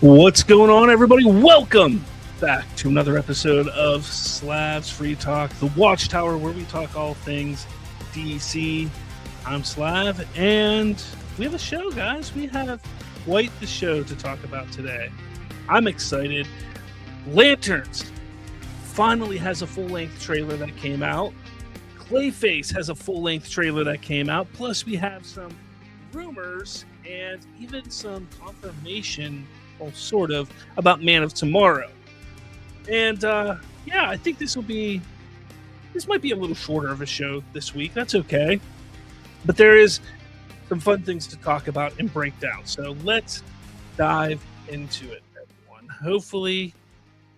What's going on, everybody? Welcome back to another episode of Slav's Free Talk, the Watchtower, where we talk all things DC. I'm Slav, and we have a show, guys. We have quite the show to talk about today. I'm excited. Lanterns finally has a full-length trailer that came out. Clayface has a full-length trailer that came out. Plus, we have some rumors and even some confirmation, well, sort of, about Man of Tomorrow. And I think this might be a little shorter of a show this week. That's okay. But there is some fun things to talk about and break down. So let's dive into it, everyone. Hopefully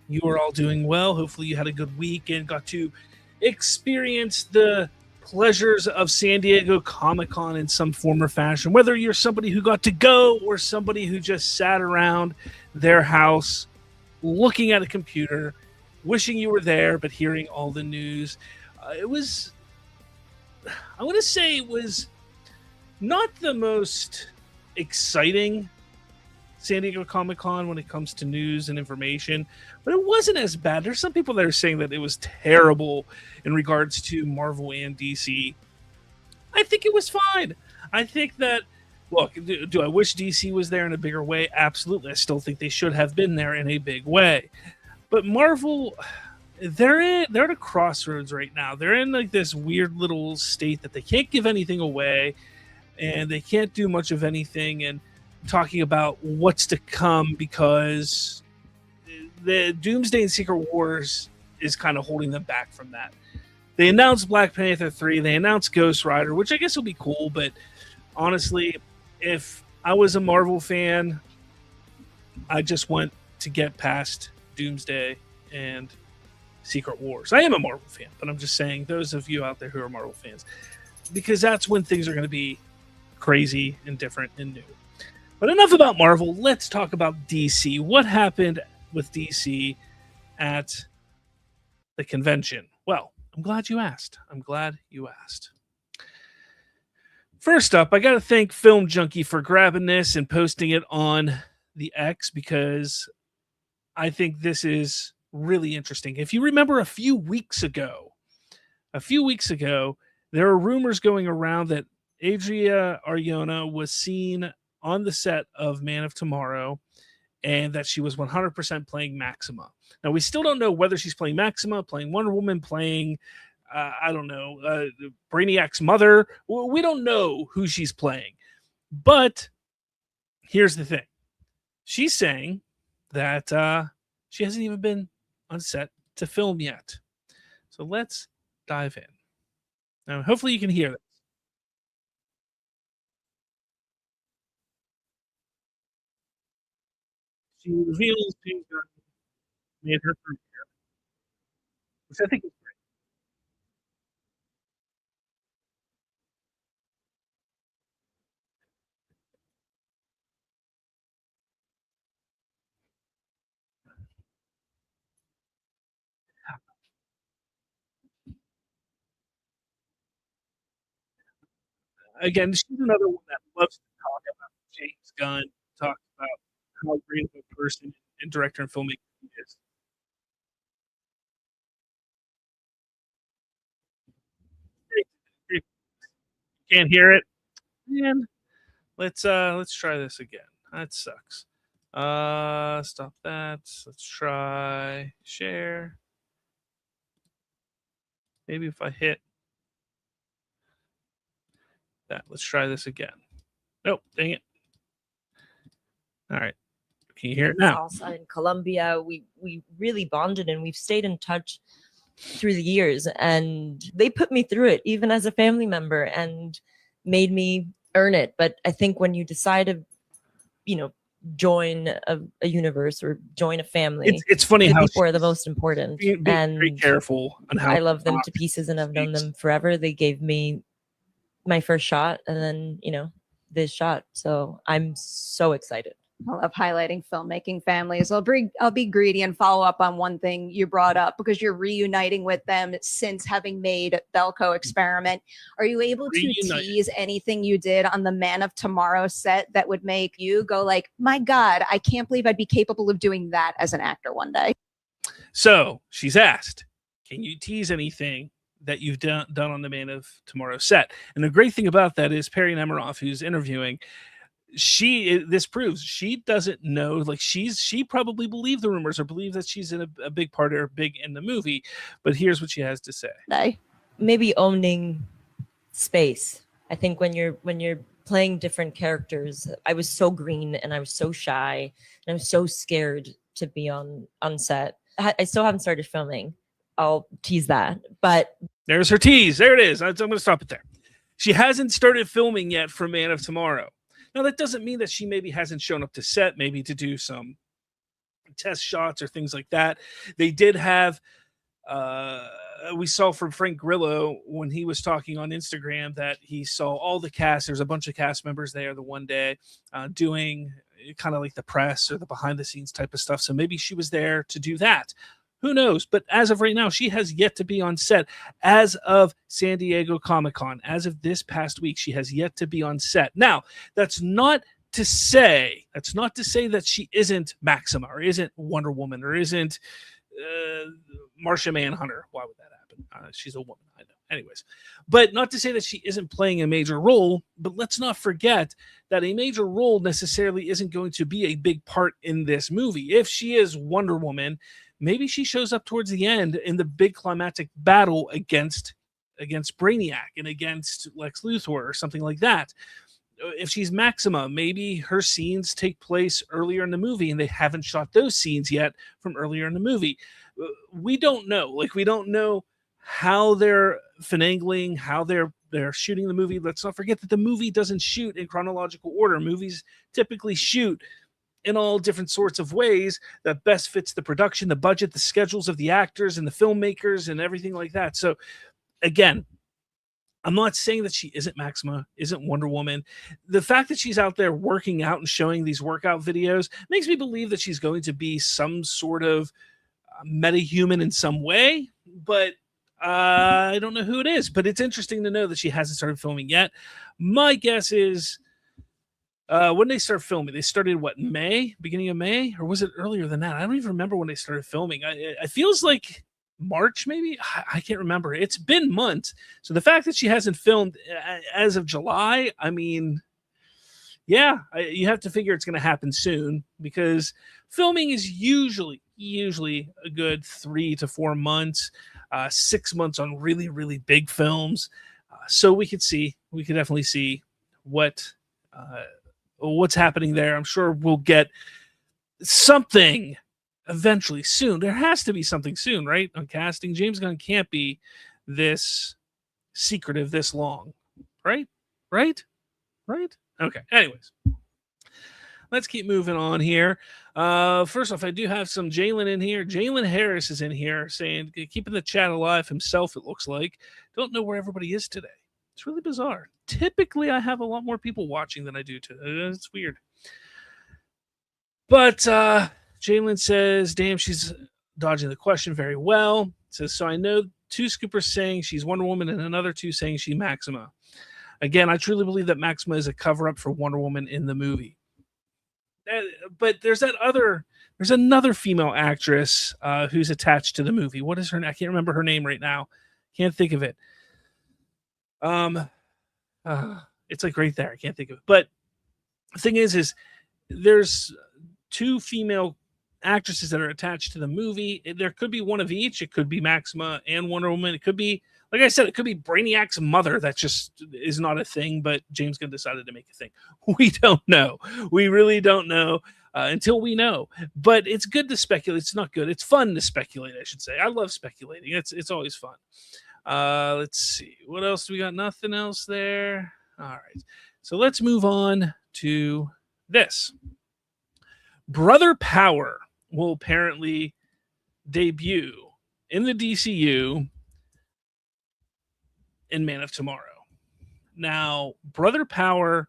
you are all doing well. Hopefully you had a good week and got to experience the pleasures of San Diego Comic-Con in some form or fashion, whether you're somebody who got to go or somebody who just sat around their house looking at a computer, wishing you were there, but hearing all the news. It was not the most exciting San Diego Comic-Con when it comes to news and information, but it wasn't as bad. There's some people that are saying that it was terrible in regards to Marvel and DC. I think it was fine. I think that, look, do I wish DC was there in a bigger way? Absolutely. I still think they should have been there in a big way. But Marvel, they're at a crossroads right now. They're in like this weird little state that they can't give anything away and they can't do much of anything, and talking about what's to come because the Doomsday and Secret Wars is kind of holding them back from that. They announced Black Panther 3, they announced Ghost Rider, which I guess will be cool, but honestly, if I was a Marvel fan, I just want to get past Doomsday and Secret Wars. I am a Marvel fan, but I'm just saying, those of you out there who are Marvel fans, because that's when things are going to be crazy and different and new. But enough about Marvel. Let's talk about DC. What happened with DC at the convention? Well, I'm glad you asked. First up, I got to thank Film Junkie for grabbing this and posting it on the X, because I think this is really interesting. If you remember a few weeks ago, there were rumors going around that Adria Arjona was seen on the set of Man of Tomorrow, and that she was 100% playing Maxima. Now, we still don't know whether she's playing Maxima, playing Wonder Woman, playing, Brainiac's mother. We don't know who she's playing. But here's the thing. She's saying that she hasn't even been on set to film yet. So let's dive in. Now, hopefully you can hear this. She reveals things that made her career, which I think is great. Again, she's another one that loves to talk about James Gunn, talk about how great of a person and director and filmmaker he is. Great, great. Can't hear it? Man, let's try this again. That sucks. Stop that. Let's try share. Maybe if I hit that, let's try this again. Nope, dang it. All right. Can you hear it now? Also in Colombia, we really bonded and we've stayed in touch through the years, and they put me through it even as a family member and made me earn it. But I think when you decide to, join a universe or join a family. It's funny the how people are the most important, being very and careful on how I love them to pieces, and I've known them forever. They gave me my first shot, and then this shot. So I'm so excited. I love highlighting filmmaking families. I'll be greedy and follow up on one thing you brought up, because you're reuniting with them since having made Belko Experiment. Are you able to tease anything you did on the Man of Tomorrow set that would make you go like, my God, I can't believe I'd be capable of doing that as an actor one day? So she's asked, can you tease anything that you've done on the Man of Tomorrow set? And the great thing about that is Perry Nemiroff, who's interviewing, this proves she doesn't know. Like she probably believed the rumors or believed that she's in a big part or big in the movie. But here's what she has to say. Maybe owning space. I think when you're playing different characters, I was so green and I was so shy and I was so scared to be on set. I still haven't started filming. I'll tease that. But there's her tease. There it is. I'm going to stop it there. She hasn't started filming yet for Man of Tomorrow. Now, that doesn't mean that she maybe hasn't shown up to set, maybe to do some test shots or things like that. They did have, we saw from Frank Grillo when he was talking on Instagram that he saw all the cast. There's a bunch of cast members there the one day doing kind of like the press or the behind the scenes type of stuff. So maybe she was there to do that. Who knows? But as of right now, she has yet to be on set. As of San Diego Comic-Con, as of this past week, she has yet to be on set. Now, that's not to say that she isn't Maxima or isn't Wonder Woman or isn't Marcia Manhunter. Why would that happen? She's a woman, I know. Anyways, but not to say that she isn't playing a major role, but let's not forget that a major role necessarily isn't going to be a big part in this movie. If she is Wonder Woman, maybe she shows up towards the end in the big climactic battle against Brainiac and against Lex Luthor or something like that. If she's Maxima, maybe her scenes take place earlier in the movie and they haven't shot those scenes yet from earlier in the movie. We don't know. Like, we don't know how they're finagling, how they're shooting the movie. Let's not forget that the movie doesn't shoot in chronological order. Movies typically shoot in all different sorts of ways that best fits the production, the budget, the schedules of the actors and the filmmakers and everything like that. So again, I'm not saying that she isn't Maxima, isn't Wonder Woman. The fact that she's out there working out and showing these workout videos makes me believe that she's going to be some sort of meta-human in some way, but I don't know who it is. But it's interesting to know that she hasn't started filming yet. My guess is when they start filming, they started what, May, beginning of May, or was it earlier than that? I don't even remember when they started filming. It feels like March, maybe. I can't remember. It's been months. So the fact that she hasn't filmed as of July, I mean, yeah, you have to figure it's going to happen soon, because filming is usually a good 3 to 4 months, 6 months on really, really big films. So we could definitely see what's happening there. I'm sure we'll get something eventually soon. There has to be something soon, right? On casting, James Gunn can't be this secretive this long, right? Okay. Anyways, let's keep moving on here. First off, I do have some Jalen in here. Jalen Harris is in here saying, keeping the chat alive himself, it looks like. Don't know where everybody is today. It's really bizarre. Typically, I have a lot more people watching than I do today. It's weird. But Jalen says, damn, she's dodging the question very well. Says, so I know 2 scoopers saying she's Wonder Woman and another 2 saying she's Maxima. Again, I truly believe that Maxima is a cover-up for Wonder Woman in the movie. But there's another female actress who's attached to the movie. What is her name? I can't remember her name right now. Can't think of it. It's like right there. I can't think of it. But the thing is there's 2 female actresses that are attached to the movie. There could be one of each. It could be Maxima and Wonder Woman. It could be, like I said, it could be Brainiac's mother. That just is not a thing, but James Gunn decided to make a thing. We don't know. We really don't know until we know. But it's good to speculate. It's not good. It's fun to speculate, I should say. I love speculating. It's always fun. Let's see. What else do we got? Nothing else there. All right. So let's move on to this. Brother Power will apparently debut in the DCU in Man of Tomorrow. Now, Brother Power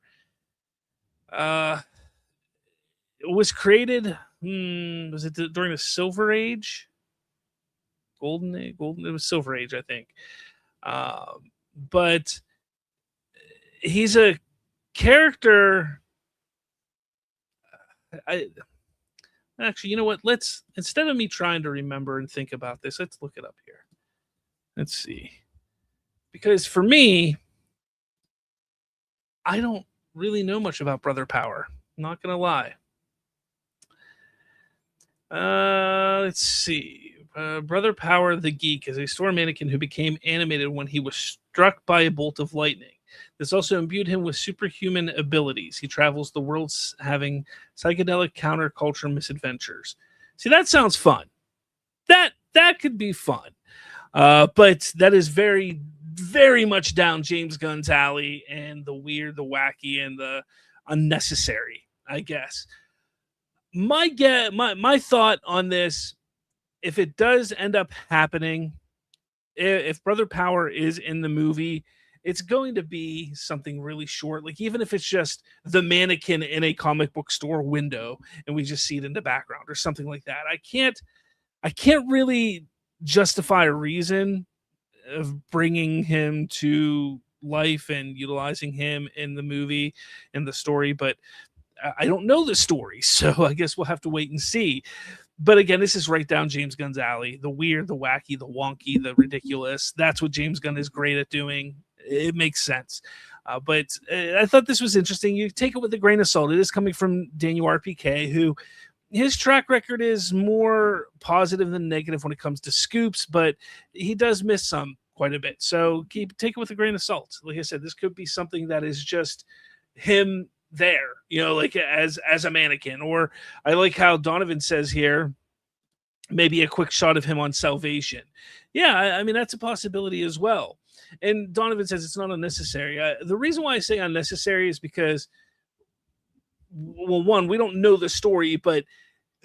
was created, was it during the Silver Age? Golden Age? It was Silver Age, I think. But he's a character. Actually, you know what? Instead of me trying to remember and think about this, let's look it up here. Let's see. Because for me, I don't really know much about Brother Power. I'm not going to lie. Let's see. Brother Power the Geek is a store mannequin who became animated when he was struck by a bolt of lightning. This also imbued him with superhuman abilities. He travels the world having psychedelic counterculture misadventures. See, that sounds fun. That could be fun. But that is very, very much down James Gunn's alley, and the weird, the wacky, and the unnecessary, I guess. My thought on this, if it does end up happening, if Brother Power is in the movie, it's going to be something really short. Like, even if it's just the mannequin in a comic book store window and we just see it in the background or something like that. I can't really justify a reason of bringing him to life and utilizing him in the movie, in the story, but I don't know the story, so I guess we'll have to wait and see. But again, this is right down James Gunn's alley. The weird, the wacky, the wonky, the ridiculous. That's what James Gunn is great at doing. It makes sense. But I thought this was interesting. You take it with a grain of salt. It is coming from Daniel RPK, who his track record is more positive than negative when it comes to scoops, but he does miss some quite a bit. So take it with a grain of salt. Like I said, this could be something that is just him there, like as a mannequin. Or I like how Donovan says here, maybe a quick shot of him on Salvation. Yeah, I mean, that's a possibility as well. And Donovan says it's not unnecessary. The reason why I say unnecessary is because, well, one, we don't know the story, but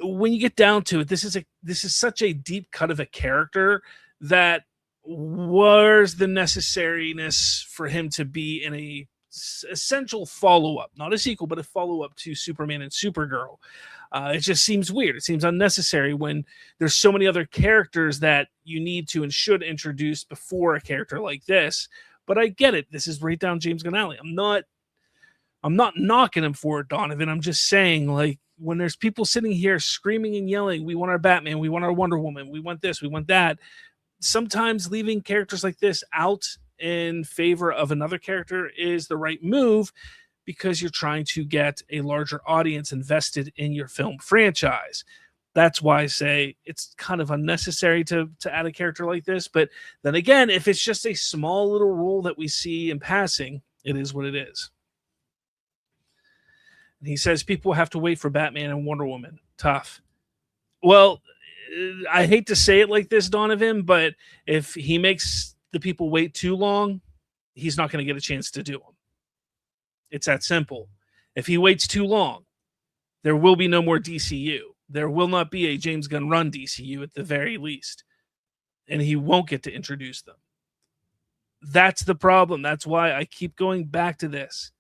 when you get down to it, this is such a deep cut of a character that where's the necessariness for him to be in a essential follow-up, not a sequel, but a follow-up to Superman and Supergirl. It just seems weird. It seems unnecessary when there's so many other characters that you need to and should introduce before a character like this. But I get it. This is right down James Gunn alley. I'm not knocking him for it, Donovan. I'm just saying, like, when there's people sitting here screaming and yelling, we want our Batman, we want our Wonder Woman, we want this, we want that. Sometimes leaving characters like this out in favor of another character is the right move, because you're trying to get a larger audience invested in your film franchise. That's why I say it's kind of unnecessary to add a character like this. But then again, if it's just a small little role that we see in passing, it is what it is. And he says people have to wait for Batman and Wonder Woman. Tough. Well, I hate to say it like this, Donovan, but if he makes the people wait too long, he's not going to get a chance to do them. It's that simple. If he waits too long, there will be no more DCU. There will not be a James Gunn run DCU at the very least. And he won't get to introduce them. That's the problem. That's why I keep going back to this.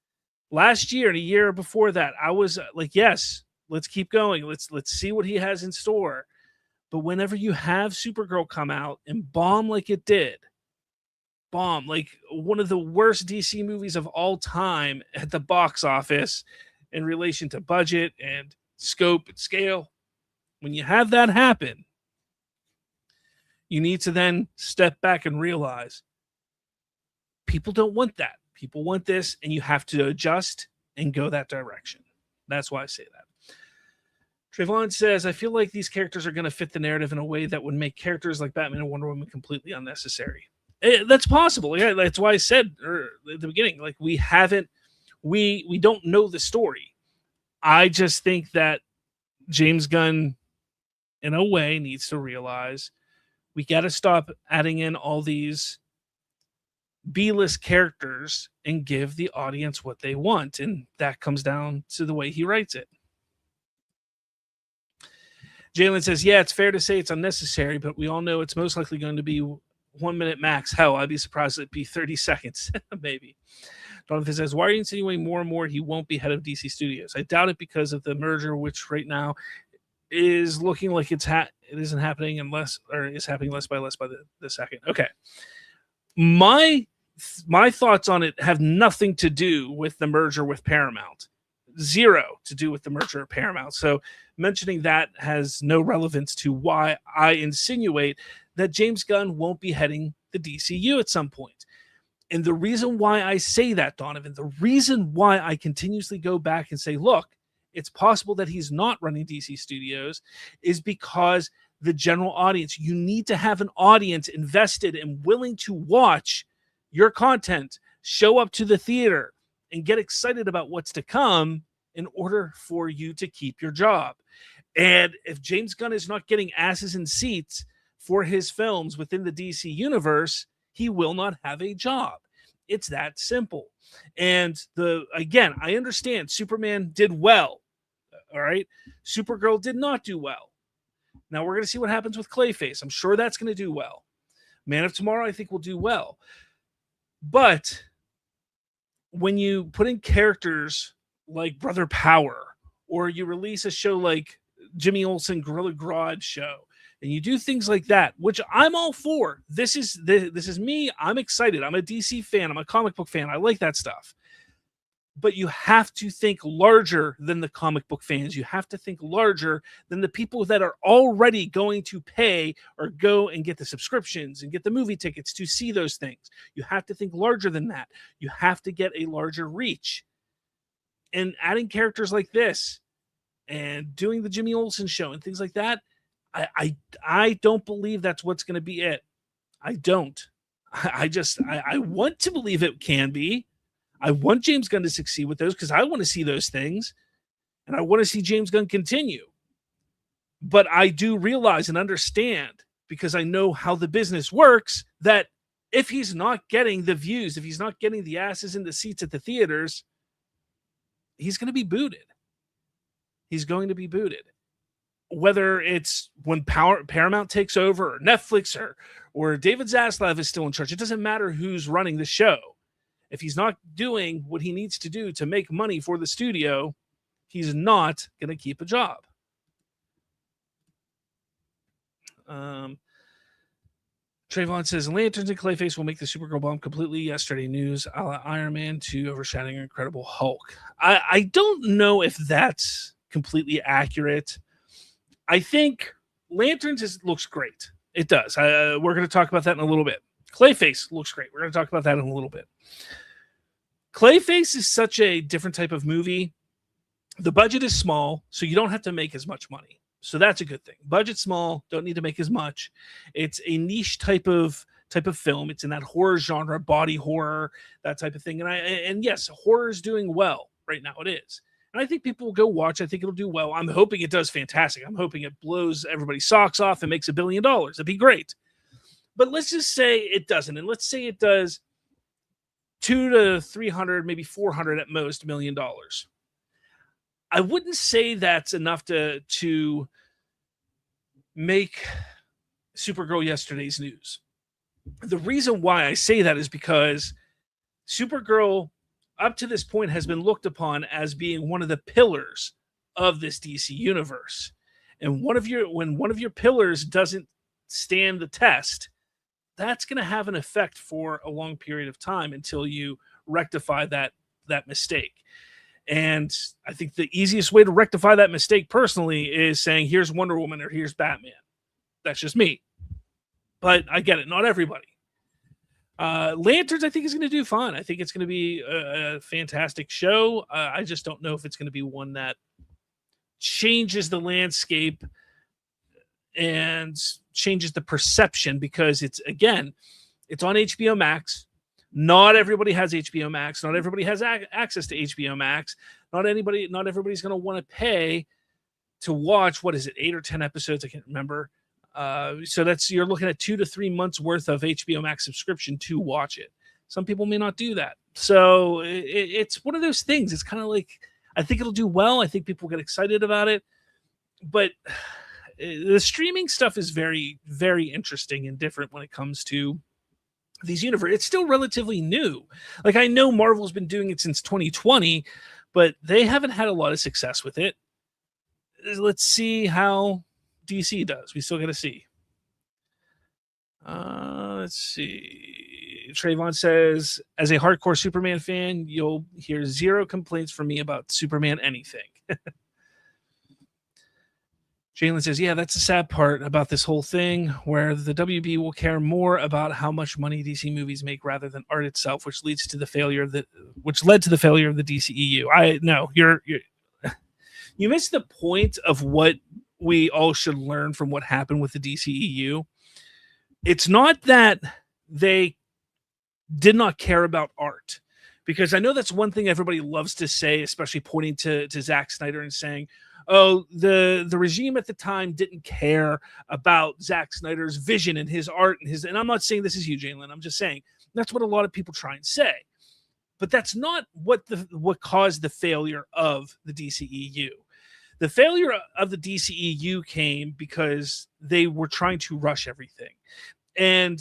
Last year and a year before that, I was like, yes, let's keep going. Let's see what he has in store. But whenever you have Supergirl come out and bomb like it did, like one of the worst DC movies of all time at the box office in relation to budget and scope and scale, when you have that happen, you need to then step back and realize people don't want that. People want this, and you have to adjust and go that direction. That's why I say that. Trayvon says, I feel like these characters are going to fit the narrative in a way that would make characters like Batman and Wonder Woman completely unnecessary. That's possible. Yeah, that's why I said at the beginning, like, we don't know the story. I just think that James Gunn, in a way, needs to realize we got to stop adding in all these B-list characters and give the audience what they want. And that comes down to the way he writes it. Jalen says, yeah, it's fair to say it's unnecessary, but we all know it's most likely going to be 1 minute max. Hell, I'd be surprised if it'd be 30 seconds, maybe. Donovan says, why are you insinuating more and more he won't be head of DC Studios? I doubt it because of the merger, which right now is looking like it isn't happening unless, or is happening less by the second. Okay. My thoughts on it have nothing to do with the merger with Paramount. Zero to do with the merger of Paramount. So mentioning that has no relevance to why I insinuate that James Gunn won't be heading the DCU at some point. And the reason why I say that, Donovan, the reason why I continuously go back and say, look, it's possible that he's not running DC Studios is because the general audience, you need to have an audience invested and willing to watch your content, show up to the theater, and get excited about what's to come in order for you to keep your job. And if James Gunn is not getting asses in seats for his films within the DC universe, he will not have a job. It's that simple. And again, I understand Superman did well. All right. Supergirl did not do well. Now we're going to see what happens with Clayface. I'm sure that's going to do well. Man of Tomorrow, I think, will do well. But when you put in characters like Brother Power, or you release a show like Jimmy Olsen Gorilla Grodd show, and you do things like that, which I'm all for. This is me. I'm excited. I'm a DC fan. I'm a comic book fan. I like that stuff. But you have to think larger than the comic book fans. You have to think larger than the people that are already going to pay or go and get the subscriptions and get the movie tickets to see those things. You have to think larger than that. You have to get a larger reach. And adding characters like this and doing the Jimmy Olsen show and things like that, I don't believe that's what's going to be it. I don't. I want to believe it can be. I want James Gunn to succeed with those because I want to see those things and I want to see James Gunn continue. But I do realize and understand, because I know how the business works, that if he's not getting the views, if he's not getting the asses in the seats at the theaters, he's going to be booted. He's going to be booted. Whether it's when Paramount takes over, or Netflix, or David Zaslav is still in charge, it doesn't matter who's running the show. If he's not doing what he needs to do to make money for the studio, he's not going to keep a job. Trayvon says, Lanterns and Clayface will make the Supergirl bomb completely yesterday news, a la Iron Man 2 overshadowing Incredible Hulk. I don't know if that's completely accurate. I think Lanterns looks great. It does. We're going to talk about that in a little bit. Clayface looks great. We're going to talk about that in a little bit. Clayface is such a different type of movie. The budget is small, so you don't have to make as much money. So that's a good thing. Budget small, don't need to make as much. It's a niche type of film. It's in that horror genre, body horror, that type of thing. And yes, horror is doing well right now. It is. And I think people will go watch. I think it'll do well. I'm hoping it does fantastic. I'm hoping it blows everybody's socks off and makes $1 billion. That'd be great. But let's just say it doesn't. And let's say it does 200 to 300, maybe 400 at most $1 million. I wouldn't say that's enough to make Supergirl yesterday's news. The reason why I say that is because Supergirl, up to this point, has been looked upon as being one of the pillars of this DC universe. And when one of your pillars doesn't stand the test, that's going to have an effect for a long period of time until you rectify that mistake. And I think the easiest way to rectify that mistake personally is saying, here's Wonder Woman or here's Batman. That's just me. But I get it. Not everybody. Lanterns, I think, is going to do fine. I think it's going to be a fantastic show. I just don't know if it's going to be one that changes the landscape and changes the perception, because it's on HBO Max. Not everybody has HBO Max. Not everybody has access to HBO Max. Not everybody's going to want to pay to watch, 8 or 10 episodes? I can't remember. So you're looking at 2 to 3 months worth of HBO Max subscription to watch it. Some people may not do that. So it's one of those things. It's kind of like, I think it'll do well. I think people get excited about it, but The streaming stuff is very, very interesting and different when it comes to these universe. It's still relatively new. Like, I know Marvel's been doing it since 2020, but they haven't had a lot of success with it. Let's see how DC does. We still got to see. Let's see. Trayvon says, as a hardcore Superman fan, you'll hear zero complaints from me about Superman anything. Jalen says, yeah, that's the sad part about this whole thing, where the WB will care more about how much money DC movies make rather than art itself, which led to the failure of the DCEU. You missed the point of what we all should learn from what happened with the DCEU. It's not that they did not care about art, because I know that's one thing everybody loves to say, especially pointing to Zack Snyder and saying, oh, the regime at the time didn't care about Zack Snyder's vision and his art and I'm not saying this is you, Jalen. I'm just saying that's what a lot of people try and say. But that's not what caused the failure of the DCEU. The failure of the DCEU came because they were trying to rush everything. And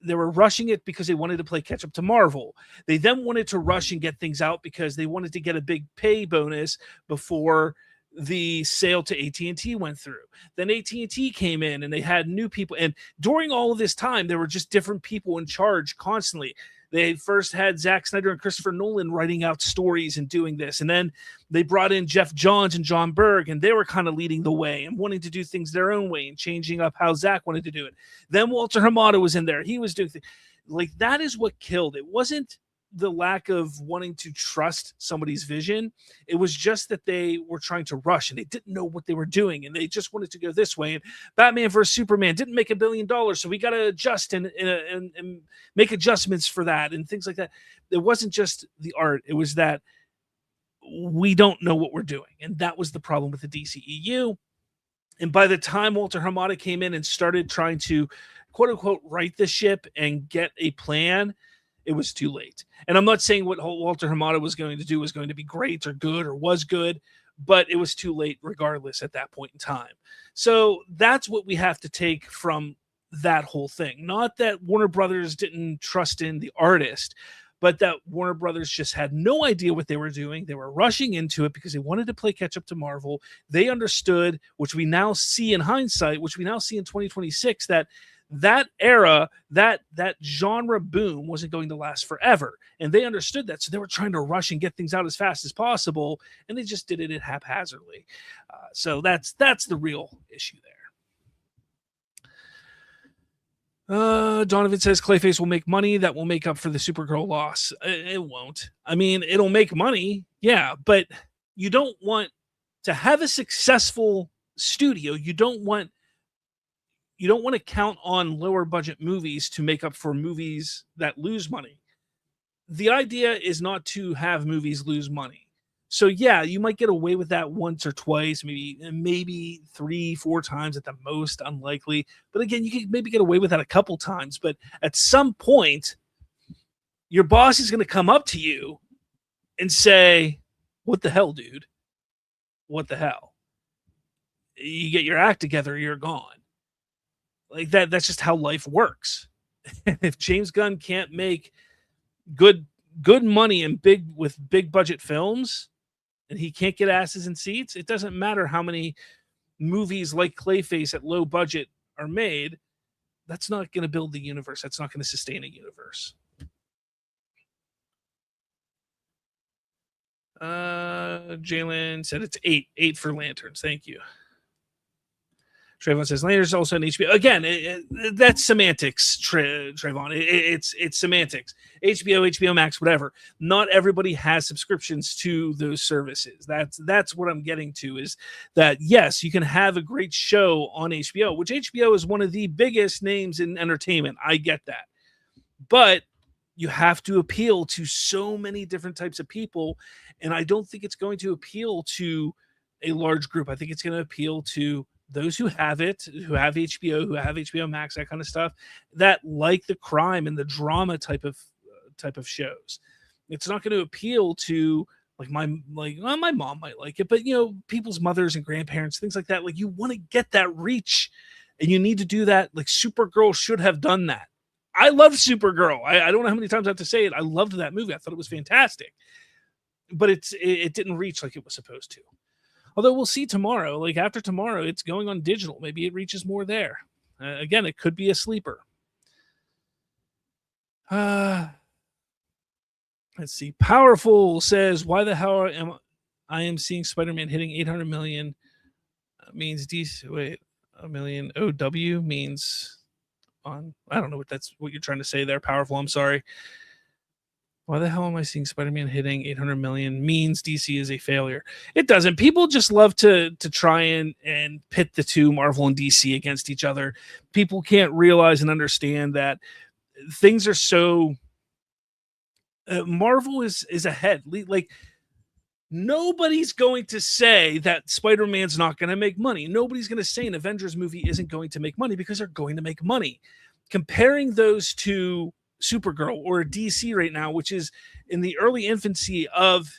they were rushing it because they wanted to play catch up to Marvel. They then wanted to rush and get things out because they wanted to get a big pay bonus before the sale to AT&T went through. Then AT&T came in and they had new people. And during all of this time, there were just different people in charge constantly. They first had Zack Snyder and Christopher Nolan writing out stories and doing this. And then they brought in Jeff Johns and John Berg, and they were kind of leading the way and wanting to do things their own way and changing up how Zack wanted to do it. Then Walter Hamada was in there. He was doing things. Like, that is what killed. It wasn't the lack of wanting to trust somebody's vision. It was just that they were trying to rush and they didn't know what they were doing and they just wanted to go this way. And Batman versus Superman didn't make $1 billion, so we got to adjust and make adjustments for that and things like that. It wasn't just the art. It was that we don't know what we're doing. And that was the problem with the DCEU. And by the time Walter Hamada came in and started trying to, quote unquote, right the ship and get a plan, it was too late. And I'm not saying what Walter Hamada was going to do was going to be great or good or was good, but it was too late regardless at that point in time. So that's what we have to take from that whole thing. Not that Warner Brothers didn't trust in the artist, but that Warner Brothers just had no idea what they were doing. They were rushing into it because they wanted to play catch up to Marvel. They understood, which we now see in hindsight, which we now see in 2026, that era, that genre boom wasn't going to last forever. And they understood that. So they were trying to rush and get things out as fast as possible. And they just did it haphazardly. So that's the real issue there. Donovan says Clayface will make money that will make up for the Supergirl loss. It won't. I mean, it'll make money. Yeah. But you don't want to have a successful studio. You don't want to count on lower budget movies to make up for movies that lose money. The idea is not to have movies lose money. So yeah, you might get away with that once or twice, maybe 3-4 times at the most, unlikely. But again, you can maybe get away with that a couple times. But at some point, your boss is going to come up to you and say, "What the hell, dude? What the hell? You get your act together, you're gone." Like that's just how life works. If James Gunn can't make good money and with big budget films, and he can't get asses in seats, it doesn't matter how many movies like Clayface at low budget are made. That's not going to build the universe. That's not going to sustain a universe. Jalen said it's 8 for Lanterns. Thank you. Trayvon says Lanterns also on HBO. Again, that's semantics, Trayvon. It's semantics. HBO Max, whatever. Not everybody has subscriptions to those services. That's what I'm getting to, is that, yes, you can have a great show on HBO, which HBO is one of the biggest names in entertainment. I get that. But you have to appeal to so many different types of people, and I don't think it's going to appeal to a large group. I think it's going to appeal to those who have it, who have HBO, who have HBO Max, that kind of stuff, that like the crime and the drama type of shows. It's not going to appeal to well, my mom might like it, but people's mothers and grandparents, things like that. Like, you want to get that reach, and you need to do that. Like, Supergirl should have done that. I love Supergirl. I don't know how many times I have to say it. I loved that movie. I thought it was fantastic, but it didn't reach like it was supposed to. Although we'll see tomorrow. Like, after tomorrow, it's going on digital. Maybe it reaches more there. Again, it could be a sleeper. Let's see. Powerful says, why the hell am I seeing Spider-Man hitting 800 million? Means DC. Wait, a million. OW means on. I don't know what you're trying to say there. Powerful. I'm sorry. Why the hell am I seeing Spider-Man hitting 800 million? Means DC is a failure. It doesn't. People just love to try and pit the two, Marvel and DC, against each other. People can't realize and understand that things are so. Marvel is ahead. Like, nobody's going to say that Spider-Man's not going to make money. Nobody's going to say an Avengers movie isn't going to make money, because they're going to make money. Comparing those to Supergirl or DC right now, which is in the early infancy of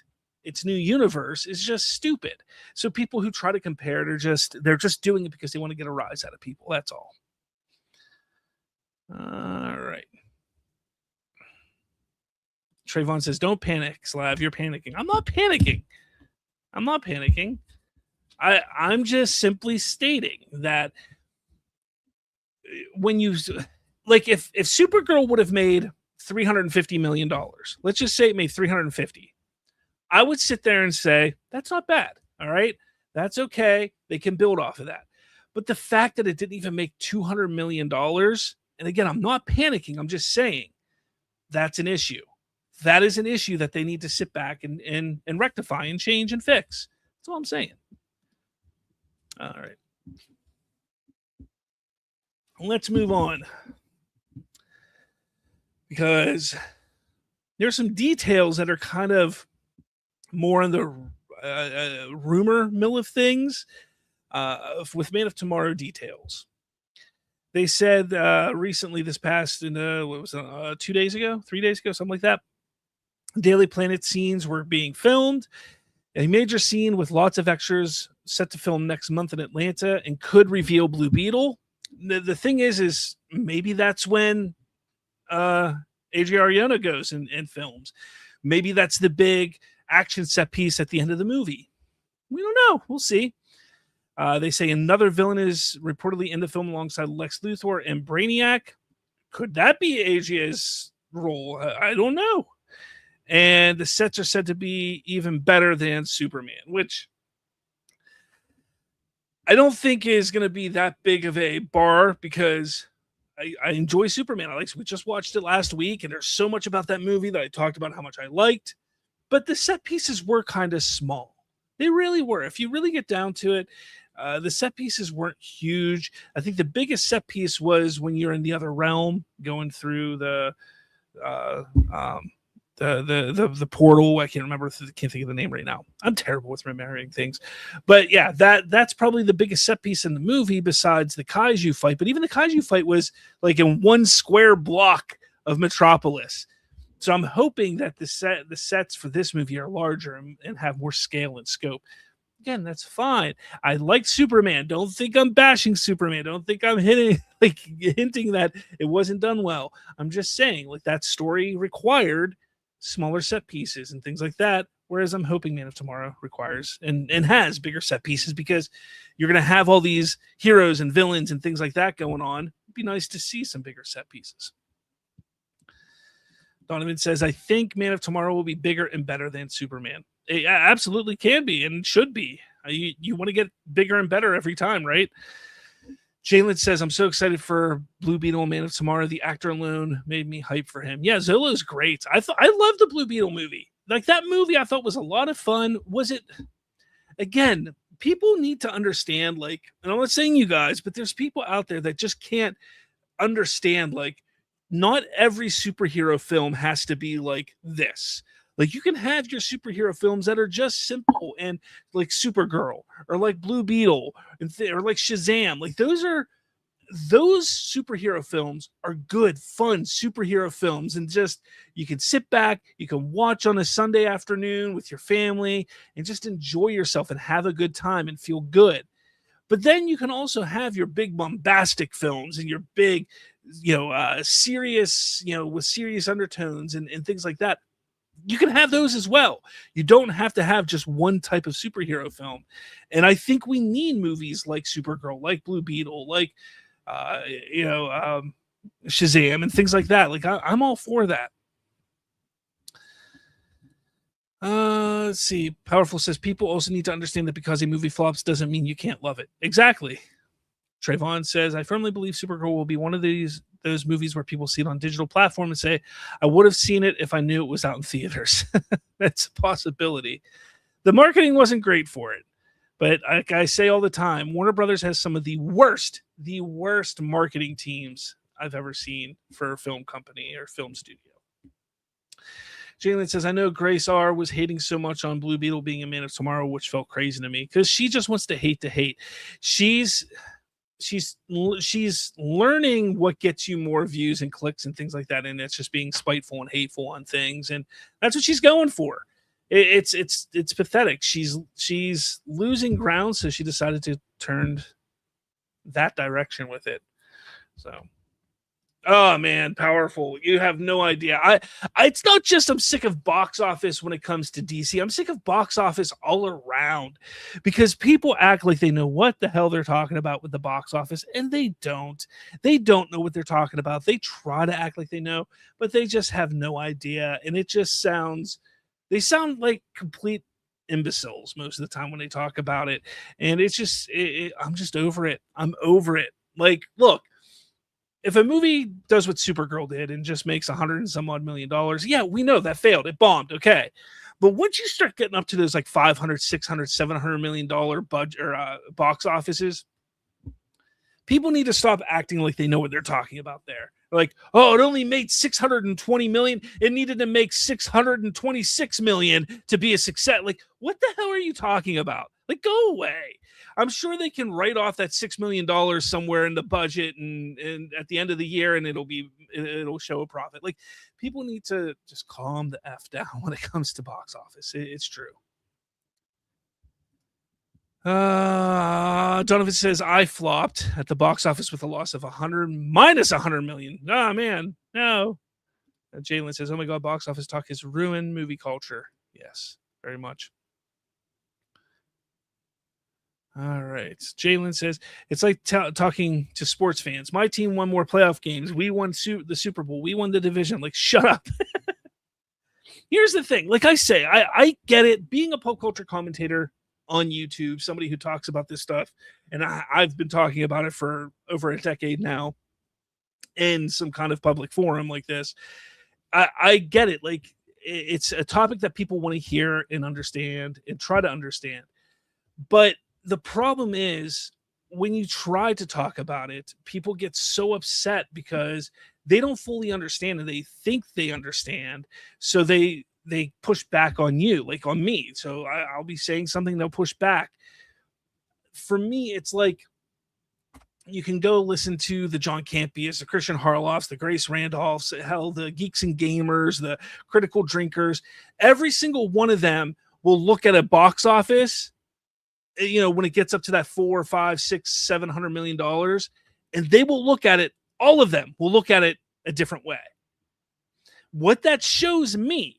its new universe, is just stupid. So people who try to compare it they're just doing it because they want to get a rise out of people. That's all. All right. Trayvon says, don't panic, Slav. You're panicking. I'm not panicking. I'm just simply stating that when you, like, if Supergirl would have made $350 million, let's just say it made 350, I would sit there and say, that's not bad. All right. That's okay. They can build off of that. But the fact that it didn't even make $200 million, and again, I'm not panicking. I'm just saying that's an issue. That is an issue that they need to sit back and rectify and change and fix. That's all I'm saying. All right. Let's move on, because there's some details that are kind of more in the rumor mill of things with Man of Tomorrow details. They said recently, this past, 2 days ago, 3 days ago, something like that, Daily Planet scenes were being filmed. A major scene with lots of extras set to film next month in Atlanta and could reveal Blue Beetle. The thing is maybe that's when Adria Arjona goes and films. Maybe that's the big action set piece at the end of the movie. We don't know. We'll see. They say another villain is reportedly in the film alongside Lex Luthor and Brainiac. Could that be Adria's role? I don't know. And the sets are said to be even better than Superman, which I don't think is going to be that big of a bar, because I enjoy Superman. We just watched it last week, and there's so much about that movie that I talked about how much I liked. But the set pieces were kind of small. They really were. If you really get down to it, the set pieces weren't huge. I think the biggest set piece was when you're in the other realm, going through the portal. I can't think of the name right now. I'm terrible with remembering things, but yeah, that's probably the biggest set piece in the movie besides the kaiju fight. But even the kaiju fight was like in one square block of Metropolis. So I'm hoping that the sets for this movie are larger and have more scale and scope. Again, that's fine. I like Superman. Don't think I'm bashing Superman. Don't think I'm hinting that it wasn't done well. I'm just saying, like, that story required smaller set pieces and things like that. Whereas I'm hoping Man of Tomorrow requires and has bigger set pieces, because you're going to have all these heroes and villains and things like that going on. It'd be nice to see some bigger set pieces. Donovan says, I think Man of Tomorrow will be bigger and better than Superman. It absolutely can be and should be. You want to get bigger and better every time, right? Jalen says, I'm so excited for Blue Beetle and Man of Tomorrow. The actor alone made me hype for him. Yeah, Zillow's great. I love the Blue Beetle movie. Like, that movie I thought was a lot of fun. Was it? Again, people need to understand, like, and I'm not saying you guys, but there's people out there that just can't understand, like, not every superhero film has to be like this. Like, you can have your superhero films that are just simple, and like Supergirl or like Blue Beetle or like Shazam. Like, those are those superhero films are good, fun superhero films, and just you can sit back, you can watch on a Sunday afternoon with your family and just enjoy yourself and have a good time and feel good. But then you can also have your big bombastic films and your big, serious, with serious undertones and things like that. You can have those as well. You don't have to have just one type of superhero film. And I think we need movies like Supergirl, like Blue Beetle, like uh, you know, um, Shazam and things like that. Like I'm all for that. Let's see. Powerful says people also need to understand that because a movie flops doesn't mean you can't love it. Exactly. Trayvon says, I firmly believe Supergirl will be one of those movies where people see it on digital platform and say, I would have seen it if I knew it was out in theaters. That's a possibility. The marketing wasn't great for it. But like I say all the time, Warner Brothers has some of the worst marketing teams I've ever seen for a film company or film studio. Jalen says, I know Grace R was hating so much on Blue Beetle being a Man of Tomorrow, which felt crazy to me because she just wants to hate. She's learning what gets you more views and clicks and things like that, and it's just being spiteful and hateful on things, and that's what she's going for. It's pathetic. She's losing ground, so she decided to turn that direction with it. So, oh man, powerful. You have no idea. It's not just I'm sick of box office when it comes to DC. I'm sick of box office all around because people act like they know what the hell they're talking about with the box office, and they don't. They don't know what they're talking about. They try to act like they know, but they just have no idea. And it just they sound like complete imbeciles most of the time when they talk about it. And it's just, I'm just over it. I'm over it. Like, look, if a movie does what Supergirl did and just makes $100 and some odd million, yeah, we know that failed. It bombed. Okay. But once you start getting up to those like $500, $600, $700 million budget or box offices, people need to stop acting like they know what they're talking about there. Like, oh, it only made 620 million. It needed to make 626 million to be a success. Like, what the hell are you talking about? Like, go away. I'm sure they can write off that $6 million somewhere in the budget and at the end of the year, and it'll show a profit. Like, people need to just calm the F down when it comes to box office. It's true. Donovan says I flopped at the box office with a loss of minus 100 million. Oh man, no. Jalen says, oh my God, box office talk has ruined movie culture. Yes, very much. All right. Jalen says, it's like talking to sports fans. My team won more playoff games. We won the Super Bowl. We won the division. Like, shut up. Here's the thing. Like I say, I get it. Being a pop culture commentator on YouTube, somebody who talks about this stuff, and I've been talking about it for over a decade now in some kind of public forum like this. I get it. Like, it's a topic that people want to hear and understand and try to understand. But the problem is when you try to talk about it, people get so upset because they don't fully understand and they think they understand. So they push back on you, like on me. So I'll be saying something, they'll push back. For me, it's like you can go listen to the John Campias, the Christian Harloffs, the Grace Randolphs, hell, the Geeks and Gamers, the Critical Drinkers. Every single one of them will look at a box office, when it gets up to that $400, $500, $600, $700 million, and they will look at it. All of them will look at it a different way. What that shows me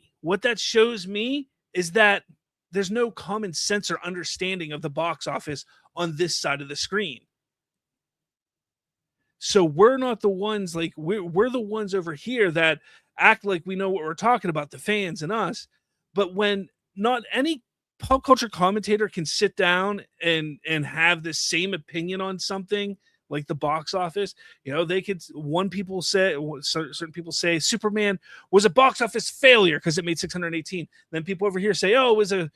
is that there's no common sense or understanding of the box office on this side of the screen. So we're not the ones, like we're the ones over here that act like we know what we're talking about, the fans and us. But when not any pop culture commentator can sit down and have the same opinion on something like the box office, they could, certain people say Superman was a box office failure because it made 618. Then people over here say, oh, it was a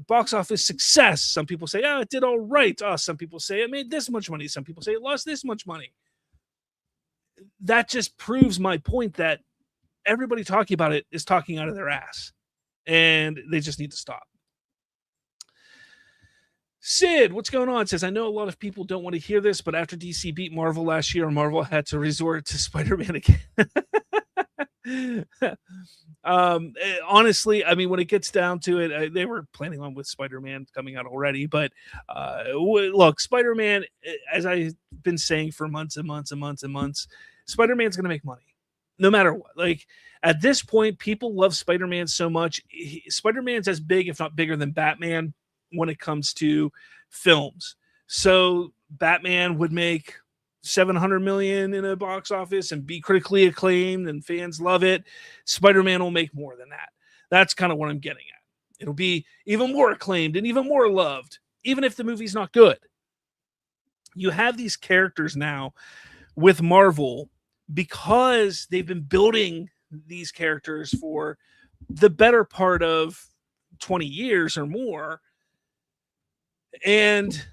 box office success. Some people say, oh, it did all right. Oh, some people say it made this much money. Some people say it lost this much money. That just proves my point that everybody talking about it is talking out of their ass, and they just need to stop. Sid, what's going on? Says, I know a lot of people don't want to hear this, but after DC beat Marvel last year, Marvel had to resort to Spider-Man again. Honestly, I mean, when it gets down to it, they were planning on with Spider-Man coming out already. But look, Spider-Man, as I've been saying for months and months and months and months, Spider-Man's going to make money no matter what. Like, at this point, people love Spider-Man so much. Spider-Man's as big, if not bigger, than Batman when it comes to films. So Batman would make 700 million in a box office and be critically acclaimed and fans love it. Spider-Man will make more than that. That's kind of what I'm getting at. It'll be even more acclaimed and even more loved, even if the movie's not good. You have these characters now with Marvel because they've been building these characters for the better part of 20 years or more. And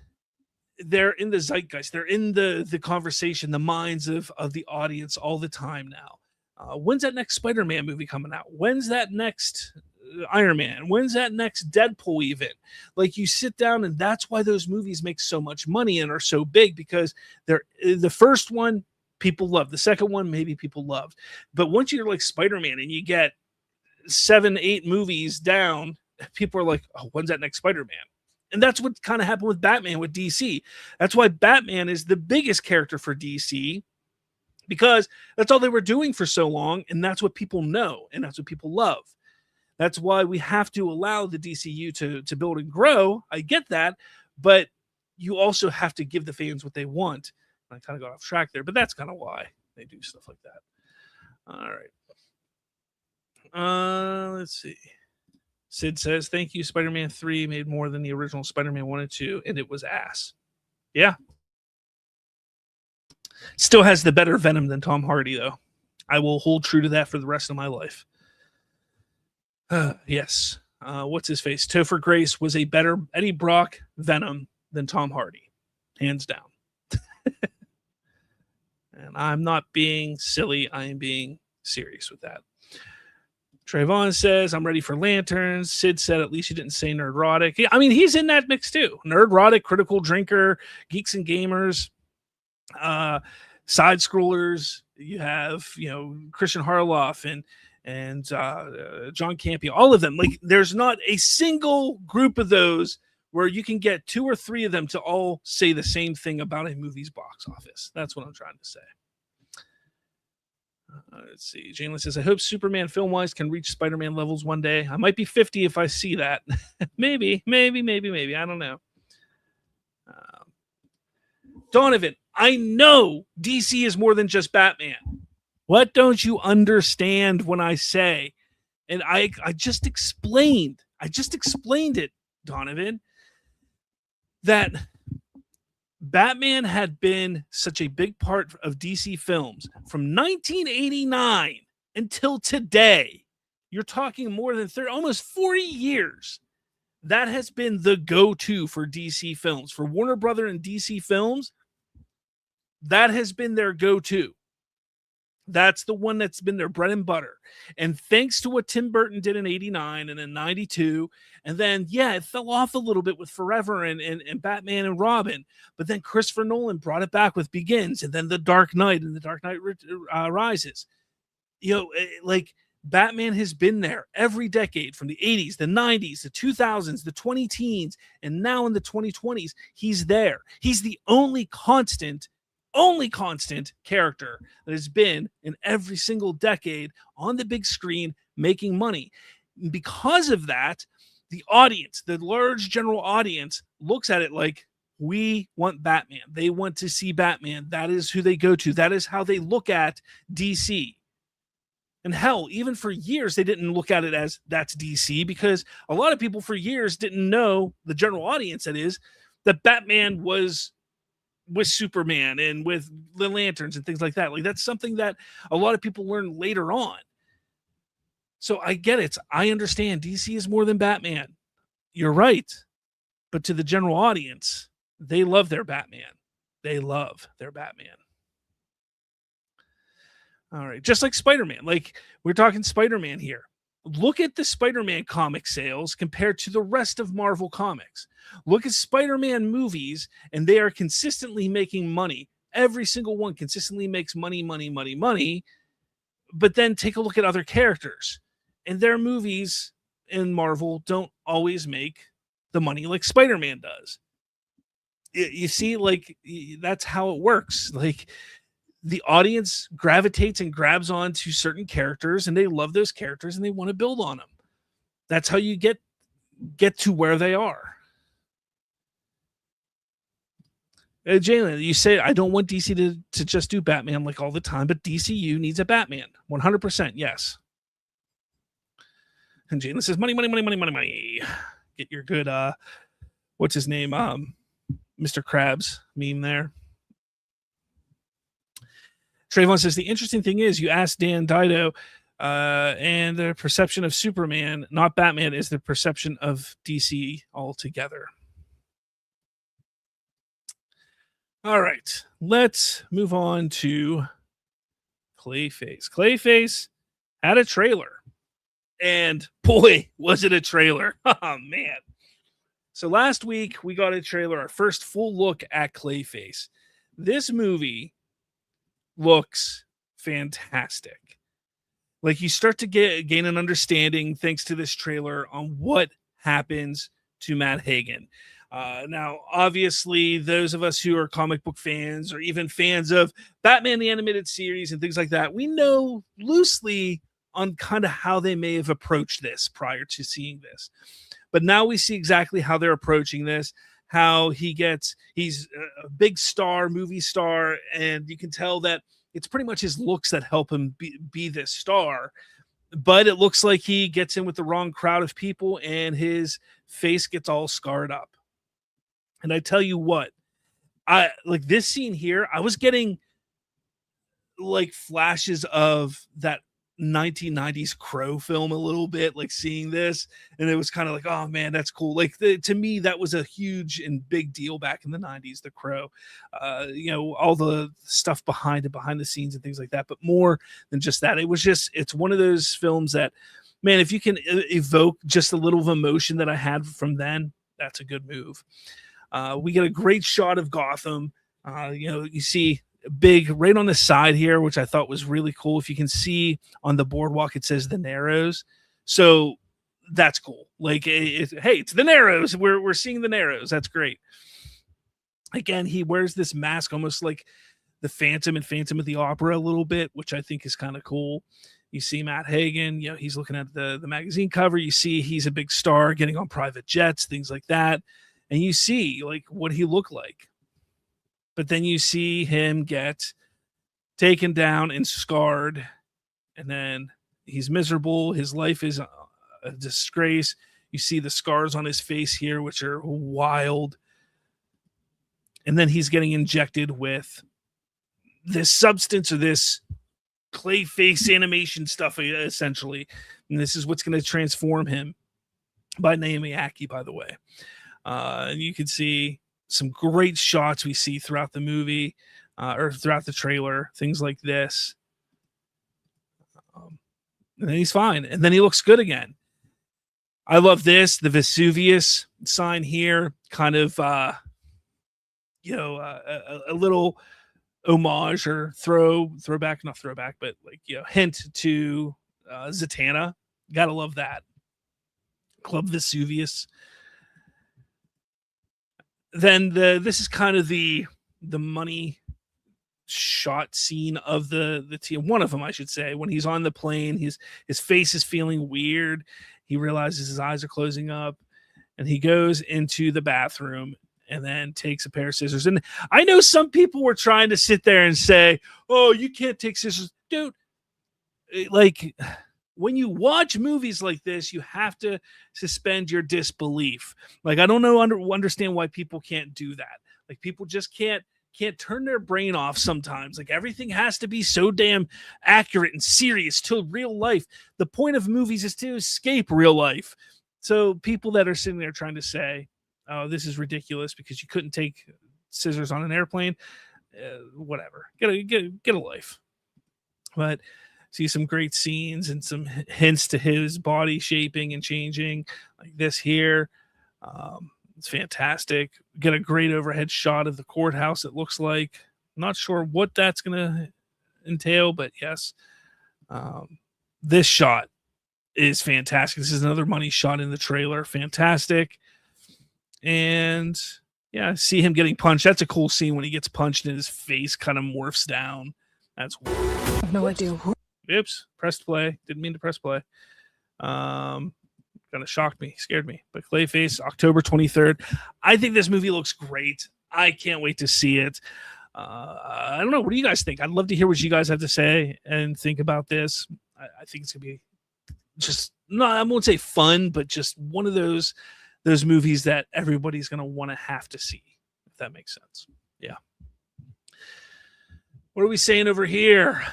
they're in the zeitgeist. They're in the conversation, the minds of the audience all the time now. When's that next Spider-Man movie coming out? When's that next Iron Man? When's that next Deadpool even? Like, you sit down, and that's why those movies make so much money and are so big, because they're the first one people love. The second one, maybe people loved. But once you're like Spider-Man and you get 7-8 movies down, people are like, oh, when's that next Spider-Man? And that's what kind of happened with Batman with DC. That's why Batman is the biggest character for DC, because that's all they were doing for so long. And that's what people know. And that's what people love. That's why we have to allow the DCU to build and grow. I get that. But you also have to give the fans what they want. I kind of got off track there, but that's kind of why they do stuff like that. All right. Let's see. Sid says, thank you. Spider-Man 3 made more than the original Spider-Man 1 and 2, and it was ass. Yeah. Still has the better Venom than Tom Hardy, though. I will hold true to that for the rest of my life. Yes. What's his face? Topher Grace was a better Eddie Brock Venom than Tom Hardy. Hands down. And I'm not being silly. I am being serious with that. Trayvon says, I'm ready for Lanterns. Sid said, at least you didn't say Nerdrotic. I mean, he's in that mix too. Nerdrotic, Critical Drinker, Geeks and Gamers, Side Scrollers. You have, Christian Harloff and John Campion, all of them. Like, there's not a single group of those where you can get 2 or 3 of them to all say the same thing about a movie's box office. That's what I'm trying to say. Let's see. Jalen says, I hope Superman film-wise can reach Spider-Man levels one day. I might be 50 if I see that. maybe. I don't know. Donovan, I know DC is more than just Batman. What don't you understand when I say? And I just explained. It, Donovan, that Batman had been such a big part of DC films from 1989 until today. You're talking more than 30, almost 40 years. That has been the go-to for DC films. For Warner Brother and DC films, that has been their go-to. That's the one that's been their bread and butter. And thanks to what Tim Burton did in 89 and in 92, and then, it fell off a little bit with Forever and Batman and Robin. But then Christopher Nolan brought it back with Begins, and then The Dark Knight and The Dark Knight Rises. Like, Batman has been there every decade, from the 80s, the 90s, the 2000s, the 20 teens, and now in the 2020s, he's there. He's the only constant character that has been in every single decade on the big screen making money. Because of that, the audience, the large general audience, looks at it like, we want Batman. They want to see Batman. That is who they go to. That is how they look at DC. And hell, even for years, they didn't look at it as that's DC, because a lot of people for years didn't know, the general audience that is, that Batman was with Superman and with the Lanterns and things like that. Like, that's something that a lot of people learn later on. So I get it. I understand DC is more than Batman. You're right. But to the general audience, they love their Batman. They love their Batman. All right. Just like Spider-Man. Like, we're talking Spider-Man here. Look at the Spider-Man comic sales compared to the rest of Marvel Comics. Look at Spider-Man movies, and they are consistently making money. Every single one consistently makes money, money, money, money. But then take a look at other characters, and their movies in Marvel don't always make the money like Spider-Man does. You see, like, that's how it works. Like, the audience gravitates and grabs on to certain characters, and they love those characters and they want to build on them. That's how you get to where they are. Jalen, you say I don't want DC to just do Batman like all the time, but DCU needs a Batman. 100%, yes. And Jalen says money, money, money, money, money, money. Get your good what's his name? Mr. Krabs meme there. Trayvon says the interesting thing is you asked Dan Dido, and the perception of Superman, not Batman, is the perception of DC altogether. All right, let's move on to Clayface. Clayface had a trailer, and boy, was it a trailer. Oh, man. So last week, we got a trailer, our first full look at Clayface. This movie looks fantastic. Like, you start to gain an understanding, thanks to this trailer, on what happens to Matt Hagen. Now, obviously, those of us who are comic book fans or even fans of Batman the Animated Series and things like that, we know loosely on kind of how they may have approached this prior to seeing this. But now we see exactly how they're approaching this, how he's a big star, movie star, and you can tell that it's pretty much his looks that help him be this star. But it looks like he gets in with the wrong crowd of people and his face gets all scarred up. And I tell you what, I like this scene here. I was getting like flashes of that 1990s Crow film a little bit, like seeing this, and it was kind of like, oh man, that's cool. Like, to me, that was a huge and big deal back in the 90s, the Crow. All the stuff behind the scenes and things like that. But more than just that, it's one of those films that, man, if you can evoke just a little of emotion that I had from then, that's a good move. We get a great shot of Gotham. You see big right on the side here, which I thought was really cool. If you can see on the boardwalk, it says the Narrows. So that's cool. Like, hey, it's the Narrows. We're seeing the Narrows. That's great. Again, he wears this mask almost like the Phantom and Phantom of the Opera a little bit, which I think is kind of cool. You see Matt Hagen, he's looking at the magazine cover. You see he's a big star getting on private jets, things like that. And you see like what he looked like. But then you see him get taken down and scarred, and then he's miserable. His life is a disgrace. You see the scars on his face here, which are wild. And then he's getting injected with this substance or this clay face animation stuff, essentially. And this is what's going to transform him, by Naomi Aki, by the way. And you can see some great shots we see throughout the movie or throughout the trailer, things like this. And then he's fine. And then he looks good again. I love this. The Vesuvius sign here, kind of, a little homage or throwback, not throwback, but like, hint to Zatanna. Gotta love that. Club Vesuvius. Then this is kind of the money shot scene of the team. One of them, I should say, when he's on the plane, his face is feeling weird. He realizes his eyes are closing up, and he goes into the bathroom and then takes a pair of scissors. And I know some people were trying to sit there and say, "Oh, you can't take scissors, dude." Like, when you watch movies like this, you have to suspend your disbelief. Like, I don't understand why people can't do that. Like, people just can't turn their brain off sometimes. Like, everything has to be so damn accurate and serious to real life. The point of movies is to escape real life. So people that are sitting there trying to say, "Oh, this is ridiculous because you couldn't take scissors on an airplane," whatever. Get a life. But See some great scenes and some hints to his body shaping and changing, like this here. It's fantastic. Get a great overhead shot of the courthouse. It looks like, not sure what that's gonna entail, but yes, this shot is fantastic. This is another money shot in the trailer. Fantastic. And yeah, see him getting punched. That's a cool scene when he gets punched and his face kind of morphs down. That's I have no idea. oops, pressed play. Didn't mean to press play. Kind of shocked me, scared me. But Clayface, October 23rd. I think this movie looks great. I can't wait to see it. I don't know. What do you guys think? I'd love to hear what you guys have to say and think about this. I think it's gonna be just, no, I won't say fun, but just one of those movies that everybody's gonna want to have to see, if that makes sense. Yeah. What are we saying over here?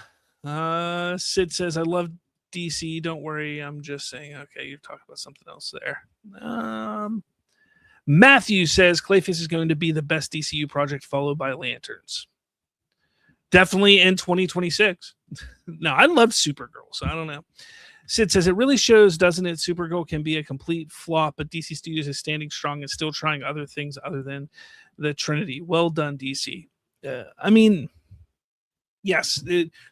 Sid says, I love DC. Don't worry. I'm just saying, okay, you're talking about something else there. Matthew says Clayface is going to be the best DCU project, followed by Lanterns. Definitely in 2026. No, I loved Supergirl, so I don't know. Sid says, it really shows, doesn't it? Supergirl can be a complete flop, but DC Studios is standing strong and still trying other things other than the Trinity. Well done, DC. I mean, yes,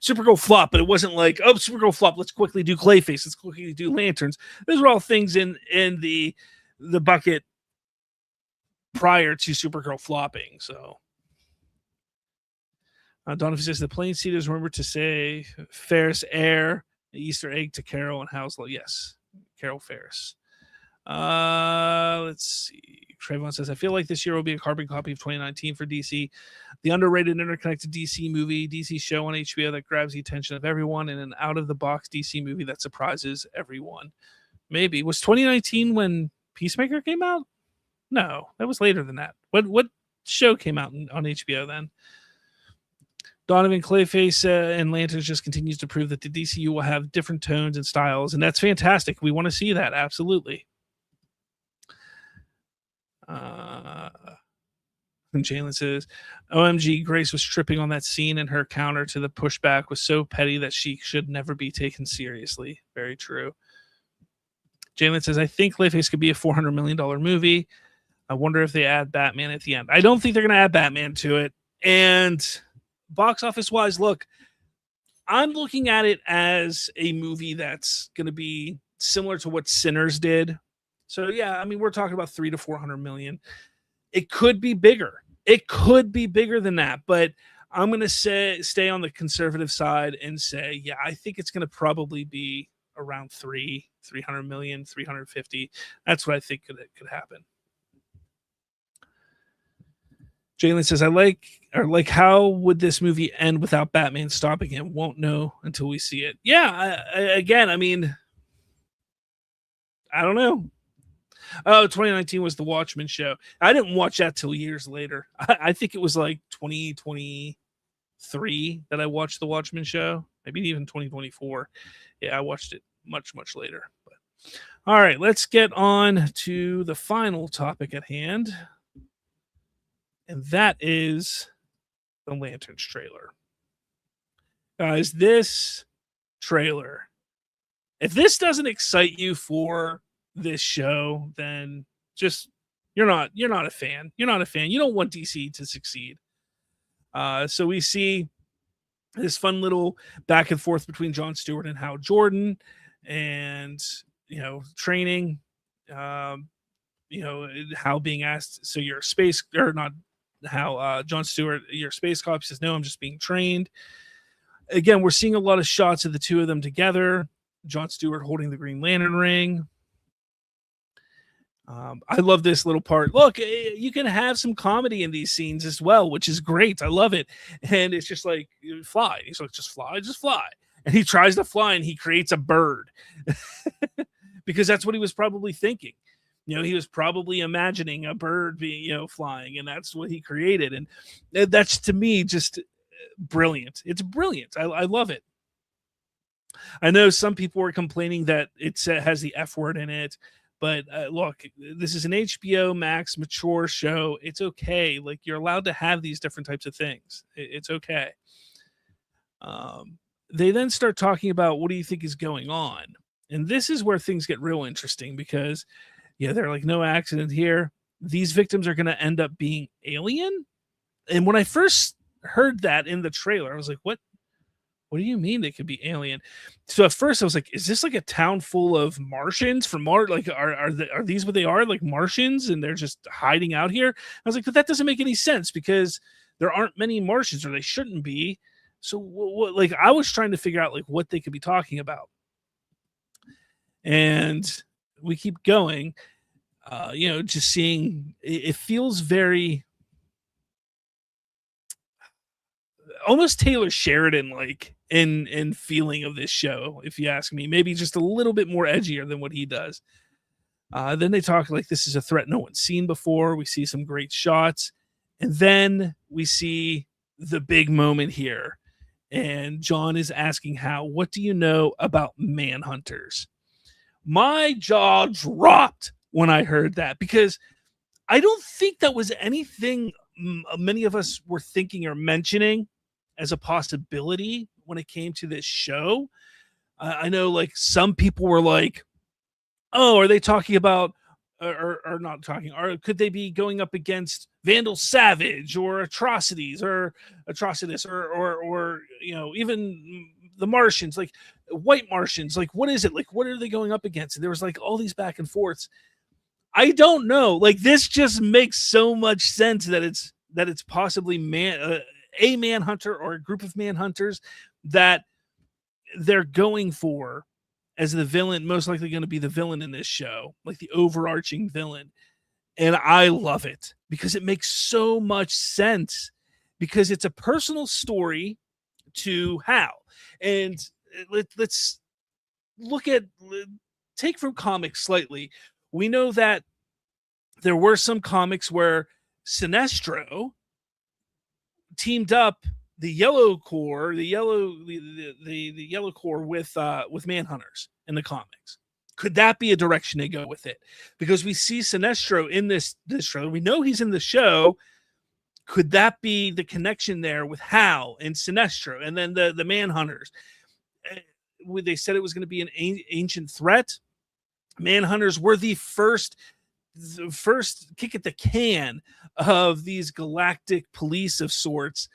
Supergirl flop, but it wasn't like, oh, Supergirl flop, let's quickly do Clayface, let's quickly do Lanterns. Those were all things in the bucket prior to Supergirl flopping. So Donovan says the Plain Seeders remember to say Ferris Air, the Easter egg to Carol and Houselaw. Yes, Carol Ferris. Let's see. Trayvon says, I feel like this year will be a carbon copy of 2019 for DC. The underrated interconnected DC movie, DC show on HBO that grabs the attention of everyone, and an out-of-the-box DC movie that surprises everyone. Maybe. Was 2019 when Peacemaker came out? No, that was later than that. What show came out on HBO then? Donovan, Clayface and Lanterns just continues to prove that the DCU will have different tones and styles, and that's fantastic. We want to see that, absolutely. And Jalen says, OMG, Grace was tripping on that scene, and her counter to the pushback was so petty that she should never be taken seriously. Very true. Jalen says, I think Clayface could be a $400 million movie. I wonder if they add Batman at the end. I don't think they're going to add Batman to it. And box office wise, look, I'm looking at it as a movie that's going to be similar to what Sinners did. So yeah, I mean, we're talking about 300 to 400 million. It could be bigger. It could be bigger than that, but I'm going to stay on the conservative side and say, yeah, I think it's going to probably be around 300 million, 350. That's what I think could happen. Jalen says, I like how would this movie end without Batman stopping him? Won't know until we see it. Yeah, I mean, I don't know. Oh, 2019 was the Watchmen show. I didn't watch that till years later. I think it was like 2023 that I watched the Watchmen show. Maybe even 2024. Yeah, I watched it much, much later. But all right, let's get on to the final topic at hand. And that is the Lanterns trailer. Guys, this trailer, if this doesn't excite you for this show, then just you're not a fan. You're not a fan. You don't want DC to succeed. So we see this fun little back and forth between Jon Stewart and Hal Jordan, and training. Hal being asked, so you're a space or not? How Jon Stewart, you're a space cop. He says, no, I'm just being trained. Again, we're seeing a lot of shots of the two of them together. Jon Stewart holding the Green Lantern ring. I love this little part. Look, you can have some comedy in these scenes as well, which is great. I love it. And it's just like, fly. He's like, just fly. And he tries to fly and he creates a bird because that's what he was probably thinking. He was probably imagining a bird being, flying, and that's what he created. And that's, to me, just brilliant. It's brilliant. I love it. I know some people were complaining that it has the F word in it. But look, this is an HBO Max mature show. It's okay. Like, you're allowed to have these different types of things. It's okay. they then start talking about what do you think is going on? And this is where things get real interesting because, they're like, no accident here. These victims are going to end up being alien. And when I first heard that in the trailer, I was like, what? What do you mean they could be alien? So at first I was like, is this like a town full of Martians from Mars? Like, are these what they are? Like Martians and they're just hiding out here? I was like, but that doesn't make any sense because there aren't many Martians or they shouldn't be. So what like I was trying to figure out like what they could be talking about. And we keep going, just seeing it feels very almost Taylor Sheridan like in feeling of this show, if you ask me. Maybe just a little bit more edgier than what he does. Then they talk like this is a threat no one's seen before. We see some great shots, and then we see the big moment here. And John is asking Hal, what do you know about manhunters? My jaw dropped when I heard that because I don't think that was anything many of us were thinking or mentioning as a possibility when it came to this show. I know like some people were like, oh, are they talking about or not talking, or could they be going up against Vandal Savage or Atrocities or Atrocitus or even the Martians, like White Martians, like what is it? Like what are they going up against? And there was like all these back and forths. I don't know. Like this just makes so much sense that it's possibly a manhunter or a group of manhunters that they're going for as the villain, most likely going to be the villain in this show, like the overarching villain. And I love it because it makes so much sense because it's a personal story to Hal. And let's take from comics slightly. We know that there were some comics where Sinestro teamed up the Yellow Corps, the Yellow Corps with Manhunters in the comics. Could that be a direction they go with it? Because we see Sinestro in this trailer. We know he's in the show. Could that be the connection there with Hal and Sinestro and then the Manhunters? They said it was going to be an ancient threat. Manhunters were the first kick at the can of these galactic police of sorts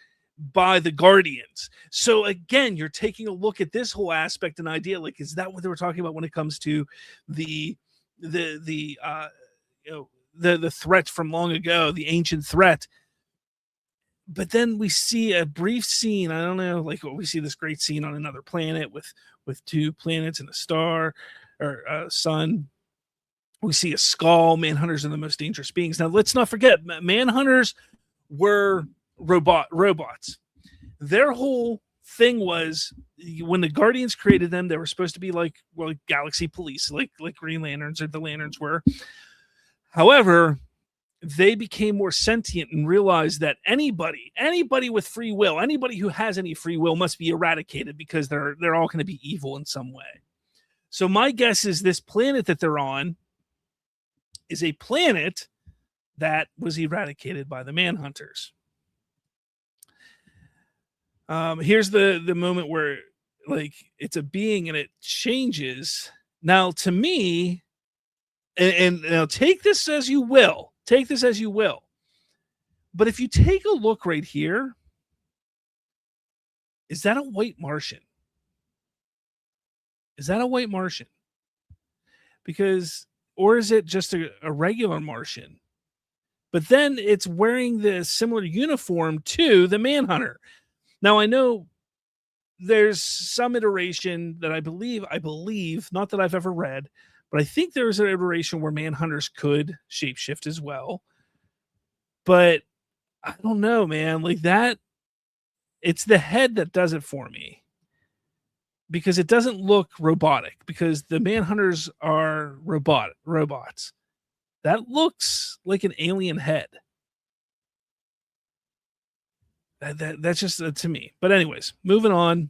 by the Guardians. So again, you're taking a look at this whole aspect and idea. Like, is that what they were talking about when it comes to the threat from long ago, the ancient threat? But then we see a brief scene. I don't know, like we see this great scene on another planet with two planets and a star or a sun. We see a skull. Manhunters are the most dangerous beings. Now, let's not forget, Manhunters were robots. Their whole thing was when the Guardians created them, they were supposed to be like galaxy police, like Green Lanterns or the Lanterns were. However, they became more sentient and realized that anybody with free will, anybody who has any free will must be eradicated because they're all going to be evil in some way. So my guess is this planet that they're on is a planet that was eradicated by the Manhunters. Here's the moment where like it's a being and it changes. Now to me, and now take this as you will. But if you take a look right here, is that a white Martian? Because, or is it just a regular Martian? But then it's wearing the similar uniform to the Manhunter. Now I know there's some iteration that I believe, not that I've ever read, but I think there's an iteration where Manhunters could shapeshift as well. But I don't know, man. Like that, it's the head that does it for me. Because it doesn't look robotic. Because the Manhunters are robots. That looks like an alien head. That's just to me. But anyways, moving on.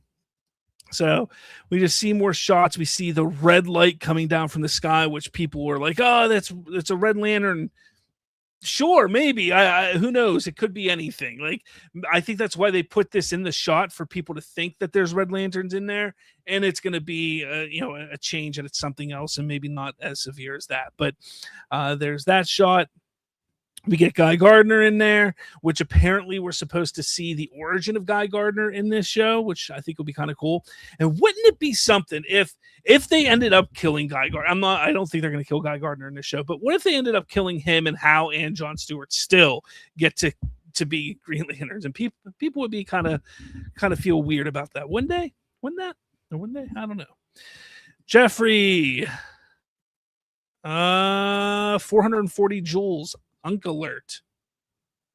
So we just see more shots. We see the red light coming down from the sky, which people were like, oh, that's a red lantern. Sure, maybe. Who knows? It could be anything. Like, I think that's why they put this in the shot for people to think that there's Red Lanterns in there, and it's going to be, a change, and it's something else, and maybe not as severe as that. But there's that shot. We get Guy Gardner in there, which apparently we're supposed to see the origin of Guy Gardner in this show, which I think will be kind of cool. And wouldn't it be something if they ended up killing Guy Gardner? I don't think they're going to kill Guy Gardner in this show, but what if they ended up killing him, and Hal and Jon Stewart still get to be Green Lanterns, and people would be kind of feel weird about that. Wouldn't they? Wouldn't they? I don't know. Jeffrey, 440 joules. Unk alert.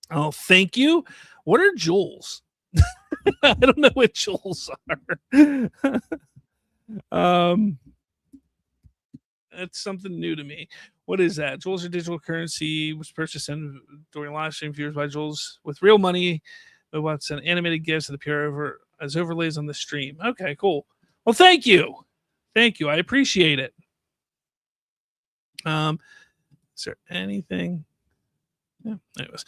Oh, thank you. What are joules? I don't know what joules are. That's something new to me. What is that? Joules are digital currency, was purchased during live stream viewers by Joules with real money. But what's an animated gifts that appear over as overlays on the stream? Okay, cool. Well, thank you. I appreciate it. Is there anything? Yeah, anyways.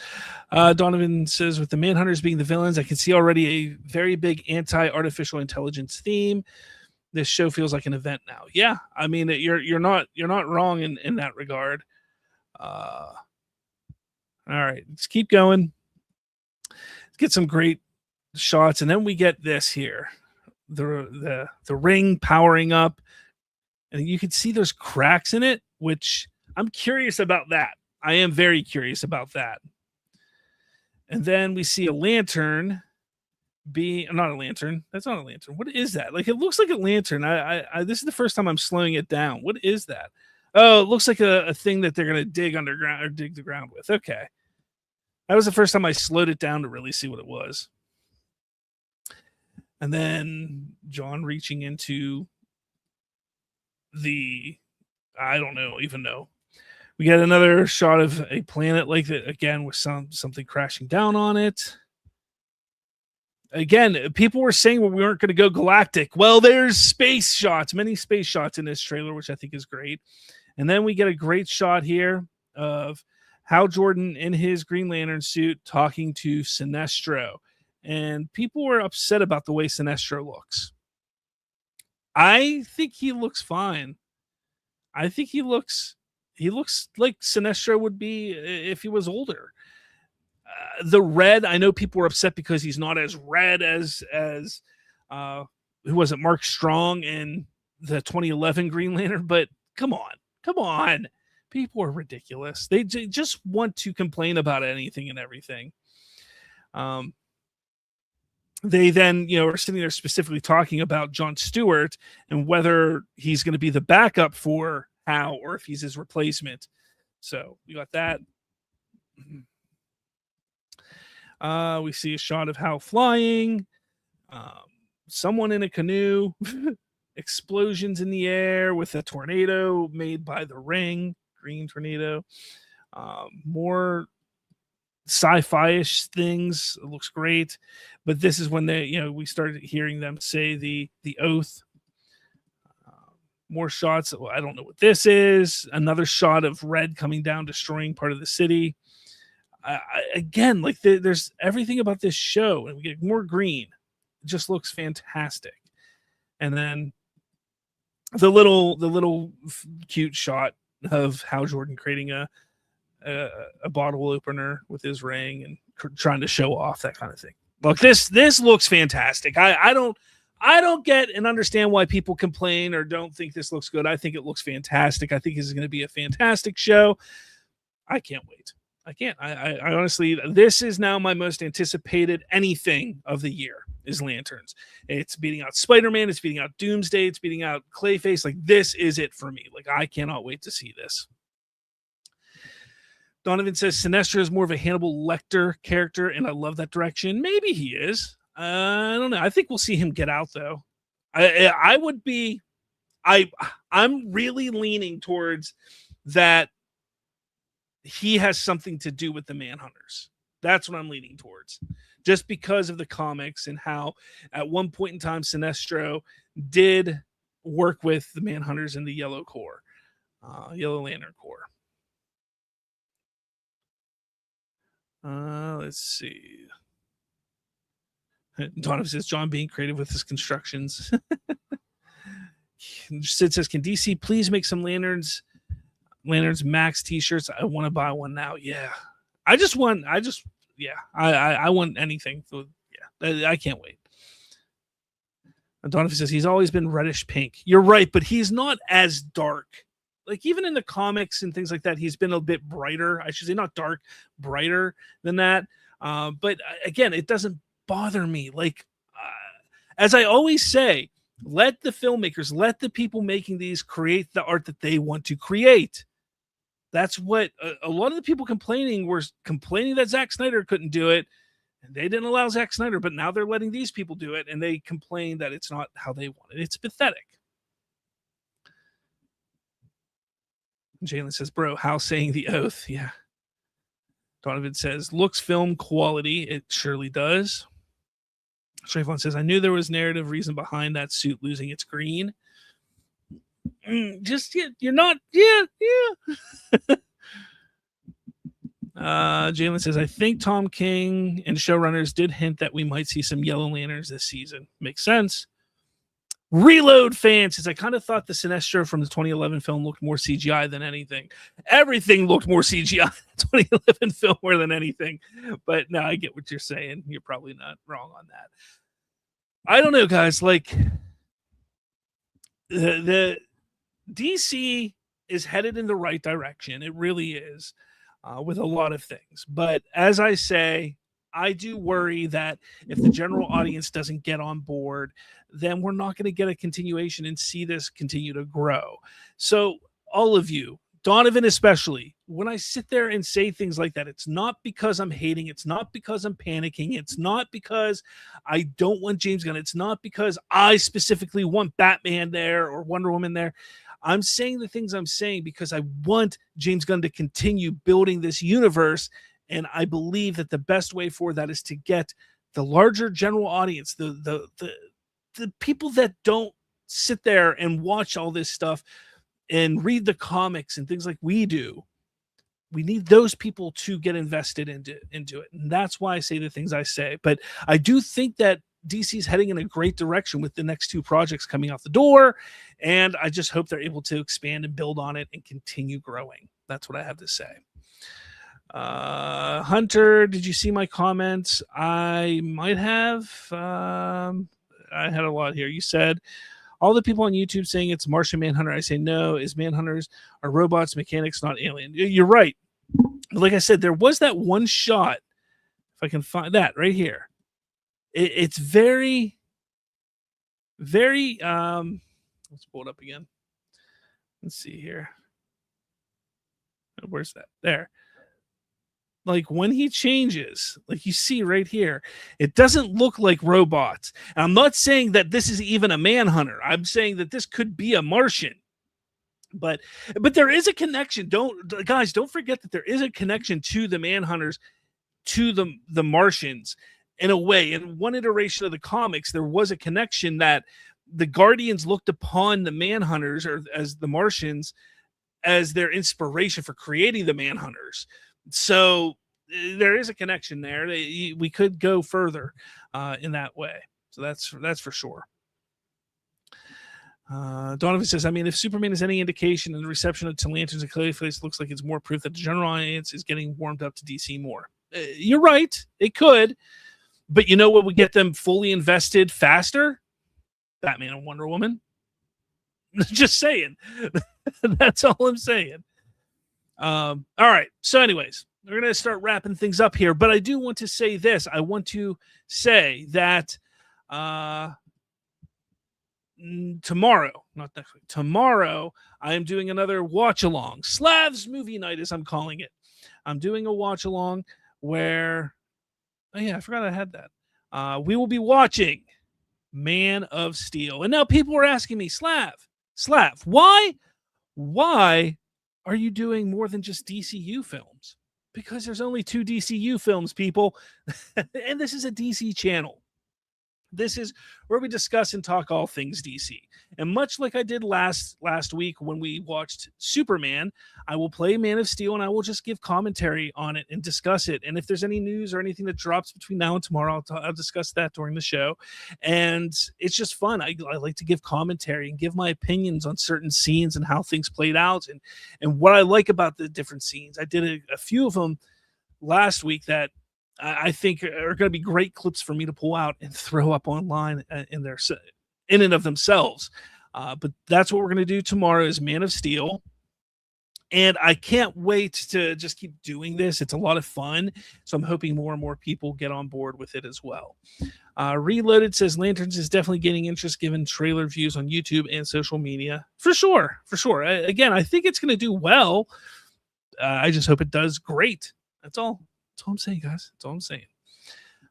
Donovan says, with the Manhunters being the villains, I can see already a very big anti-artificial intelligence theme. This show feels like an event now. Yeah, I mean, you're not wrong in that regard. All right, let's keep going. Let's get some great shots, and then we get this here, the ring powering up, and you can see there's cracks in it, which I'm curious about that. I am very curious about that. And then we see a lantern not a lantern. That's not a lantern. What is that? Like, it looks like a lantern. This is the first time I'm slowing it down. What is that? Oh, it looks like a thing that they're going to dig underground or dig the ground with. Okay. That was the first time I slowed it down to really see what it was. And then John reaching into I don't even know. We get another shot of a planet like that again with something crashing down on it. Again, people were saying we weren't going to go galactic. Well, there's space shots, many space shots in this trailer, which I think is great. And then we get a great shot here of Hal Jordan in his Green Lantern suit talking to Sinestro. And people were upset about the way Sinestro looks. I think he looks fine. I think he looks like Sinestro would be if he was older. The red, I know people were upset because he's not as red as who was it, Mark Strong in the 2011 Green Lantern, but come on. People are ridiculous. They just want to complain about anything and everything. They then, are sitting there specifically talking about Jon Stewart and whether he's going to be the backup for Hal or if he's his replacement. So we got that. We see a shot of Hal flying, someone in a canoe, explosions in the air with a tornado made by the ring, green tornado, more sci-fi-ish things. It looks great, but this is when we started hearing them say the oath. More shots. I don't know what this is. Another shot of red coming down, destroying part of the city. Again, like there's everything about this show, and we get more green. It just looks fantastic. And then the little cute shot of Hal Jordan creating a bottle opener with his ring and trying to show off, that kind of thing. Look, this looks fantastic. I don't get and understand why people complain or don't think this looks good. I think it looks fantastic. I think this is going to be a fantastic show. I can't wait. I can't. I honestly, this is now my most anticipated anything of the year is Lanterns. It's beating out Spider-Man. It's beating out Doomsday. It's beating out Clayface. Like, this is it for me. Like, I cannot wait to see this. Donovan says Sinestro is more of a Hannibal Lecter character, and I love that direction. Maybe he is. I don't know. I think we'll see him get out, though. I'm really leaning towards that he has something to do with the Manhunters. That's what I'm leaning towards. Just because of the comics and how at one point in time Sinestro did work with the Manhunters in the Yellow Lantern Corps. Let's see. Donovan says John being creative with his constructions. Sid says, "Can DC please make some Lanterns Max t-shirts? I want to buy one now." Yeah, I want anything. Yeah, I can't wait. And Donovan says he's always been reddish pink. You're right, but he's not as dark. Like even in the comics and things like that, he's been a bit brighter. I should say not dark, brighter than that. But again, it doesn't bother me. Like as I always say, let the filmmakers, let the people making these create the art that they want to create. That's what a lot of the people were complaining that Zack Snyder couldn't do it. And they didn't allow Zack Snyder, but now they're letting these people do it, and they complain that it's not how they want it. It's pathetic. Jalen says, "Bro, how saying the oath?" Yeah. Donovan says, "Looks film quality." It surely does. Trayvon says, "I knew there was narrative reason behind that suit losing its green." You're not. Yeah. Jalen says, "I think Tom King and showrunners did hint that we might see some Yellow Lanterns this season." Makes sense. Reload fan says, "I kind of thought the Sinestro from the 2011 film looked more CGI than anything." Everything looked more CGI in the 2011 film more than anything. But no, I get what you're saying. You're probably not wrong on that. I don't know, guys. Like the DC is headed in the right direction. It really is, with a lot of things. But as I say, I do worry that if the general audience doesn't get on board, then we're not going to get a continuation and see this continue to grow. So all of you, Donovan especially, when I sit there and say things like that, it's not because I'm hating. It's not because I'm panicking. It's not because I don't want James Gunn. It's not because I specifically want Batman there or Wonder Woman there. I'm saying the things I'm saying because I want James Gunn to continue building this universe. And I believe that the best way for that is to get the larger general audience, the people that don't sit there and watch all this stuff and read the comics and things like we do. We need those people to get invested into it. And that's why I say the things I say. But I do think that DC's heading in a great direction with the next two projects coming out the door. And I just hope they're able to expand and build on it and continue growing. That's what I have to say. Hunter, did you see my comments? I might have. I had a lot here. You said all the people on YouTube saying it's Martian Manhunter. I say no. Is Manhunters are robots, mechanics, not alien. You're right. Like I said, there was that one shot. If I can find that right here, it's very, very. Let's pull it up again. Let's see here. Where's that? There. Like when he changes, like you see right here, it doesn't look like robots. And I'm not saying that this is even a Manhunter. I'm saying that this could be a Martian. But there is a connection. Don't forget that there is a connection to the Manhunters, to the Martians in a way. In one iteration of the comics, there was a connection that the Guardians looked upon the Manhunters or as the Martians as their inspiration for creating the Manhunters. So there is a connection there. We could go further in that way. So that's for sure. Donovan says, I mean, if Superman is any indication in the reception of Lanterns and Clayface, looks like it's more proof that the general audience is getting warmed up to DC more. You're right. It could. But you know what would get them fully invested faster? Batman and Wonder Woman. Just saying. That's all I'm saying. All right. So anyways, we're going to start wrapping things up here, but I do want to say this. I want to say that tomorrow, not next week, tomorrow, I am doing another watch along. Slavs movie night, as I'm calling it. I'm doing a watch along where, oh yeah, I forgot I had that. We will be watching Man of Steel. And now people are asking me, Slav, why are you doing more than just DCU films? Because there's only 2 DCU films, people. And this is a DC channel. This is where we discuss and talk all things DC. And much like I did last week when we watched Superman, I will play Man of Steel and I will just give commentary on it and discuss it. And if there's any news or anything that drops between now and tomorrow, I'll discuss that during the show. And it's just fun. I like to give commentary and give my opinions on certain scenes and how things played out and what I like about the different scenes. I did a few of them last week that I think are going to be great clips for me to pull out and throw up online in and of themselves. But that's what we're going to do tomorrow is Man of Steel. And I can't wait to just keep doing this. It's a lot of fun. So I'm hoping more and more people get on board with it as well. Reloaded says Lanterns is definitely gaining interest given trailer views on YouTube and social media. For sure. Again, I think it's going to do well. I just hope it does great. That's all. That's all I'm saying, guys. That's all I'm saying.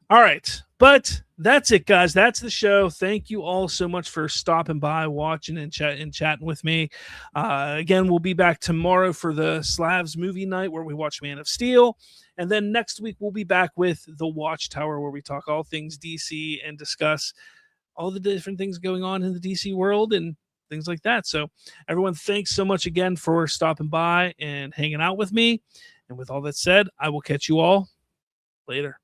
All right. But that's it, guys. That's the show. Thank you all so much for stopping by, watching, and chatting with me. Again, we'll be back tomorrow for the Slavs movie night where we watch Man of Steel. And then next week, we'll be back with The Watchtower where we talk all things DC and discuss all the different things going on in the DC world and things like that. So everyone, thanks so much again for stopping by and hanging out with me. And with all that said, I will catch you all later.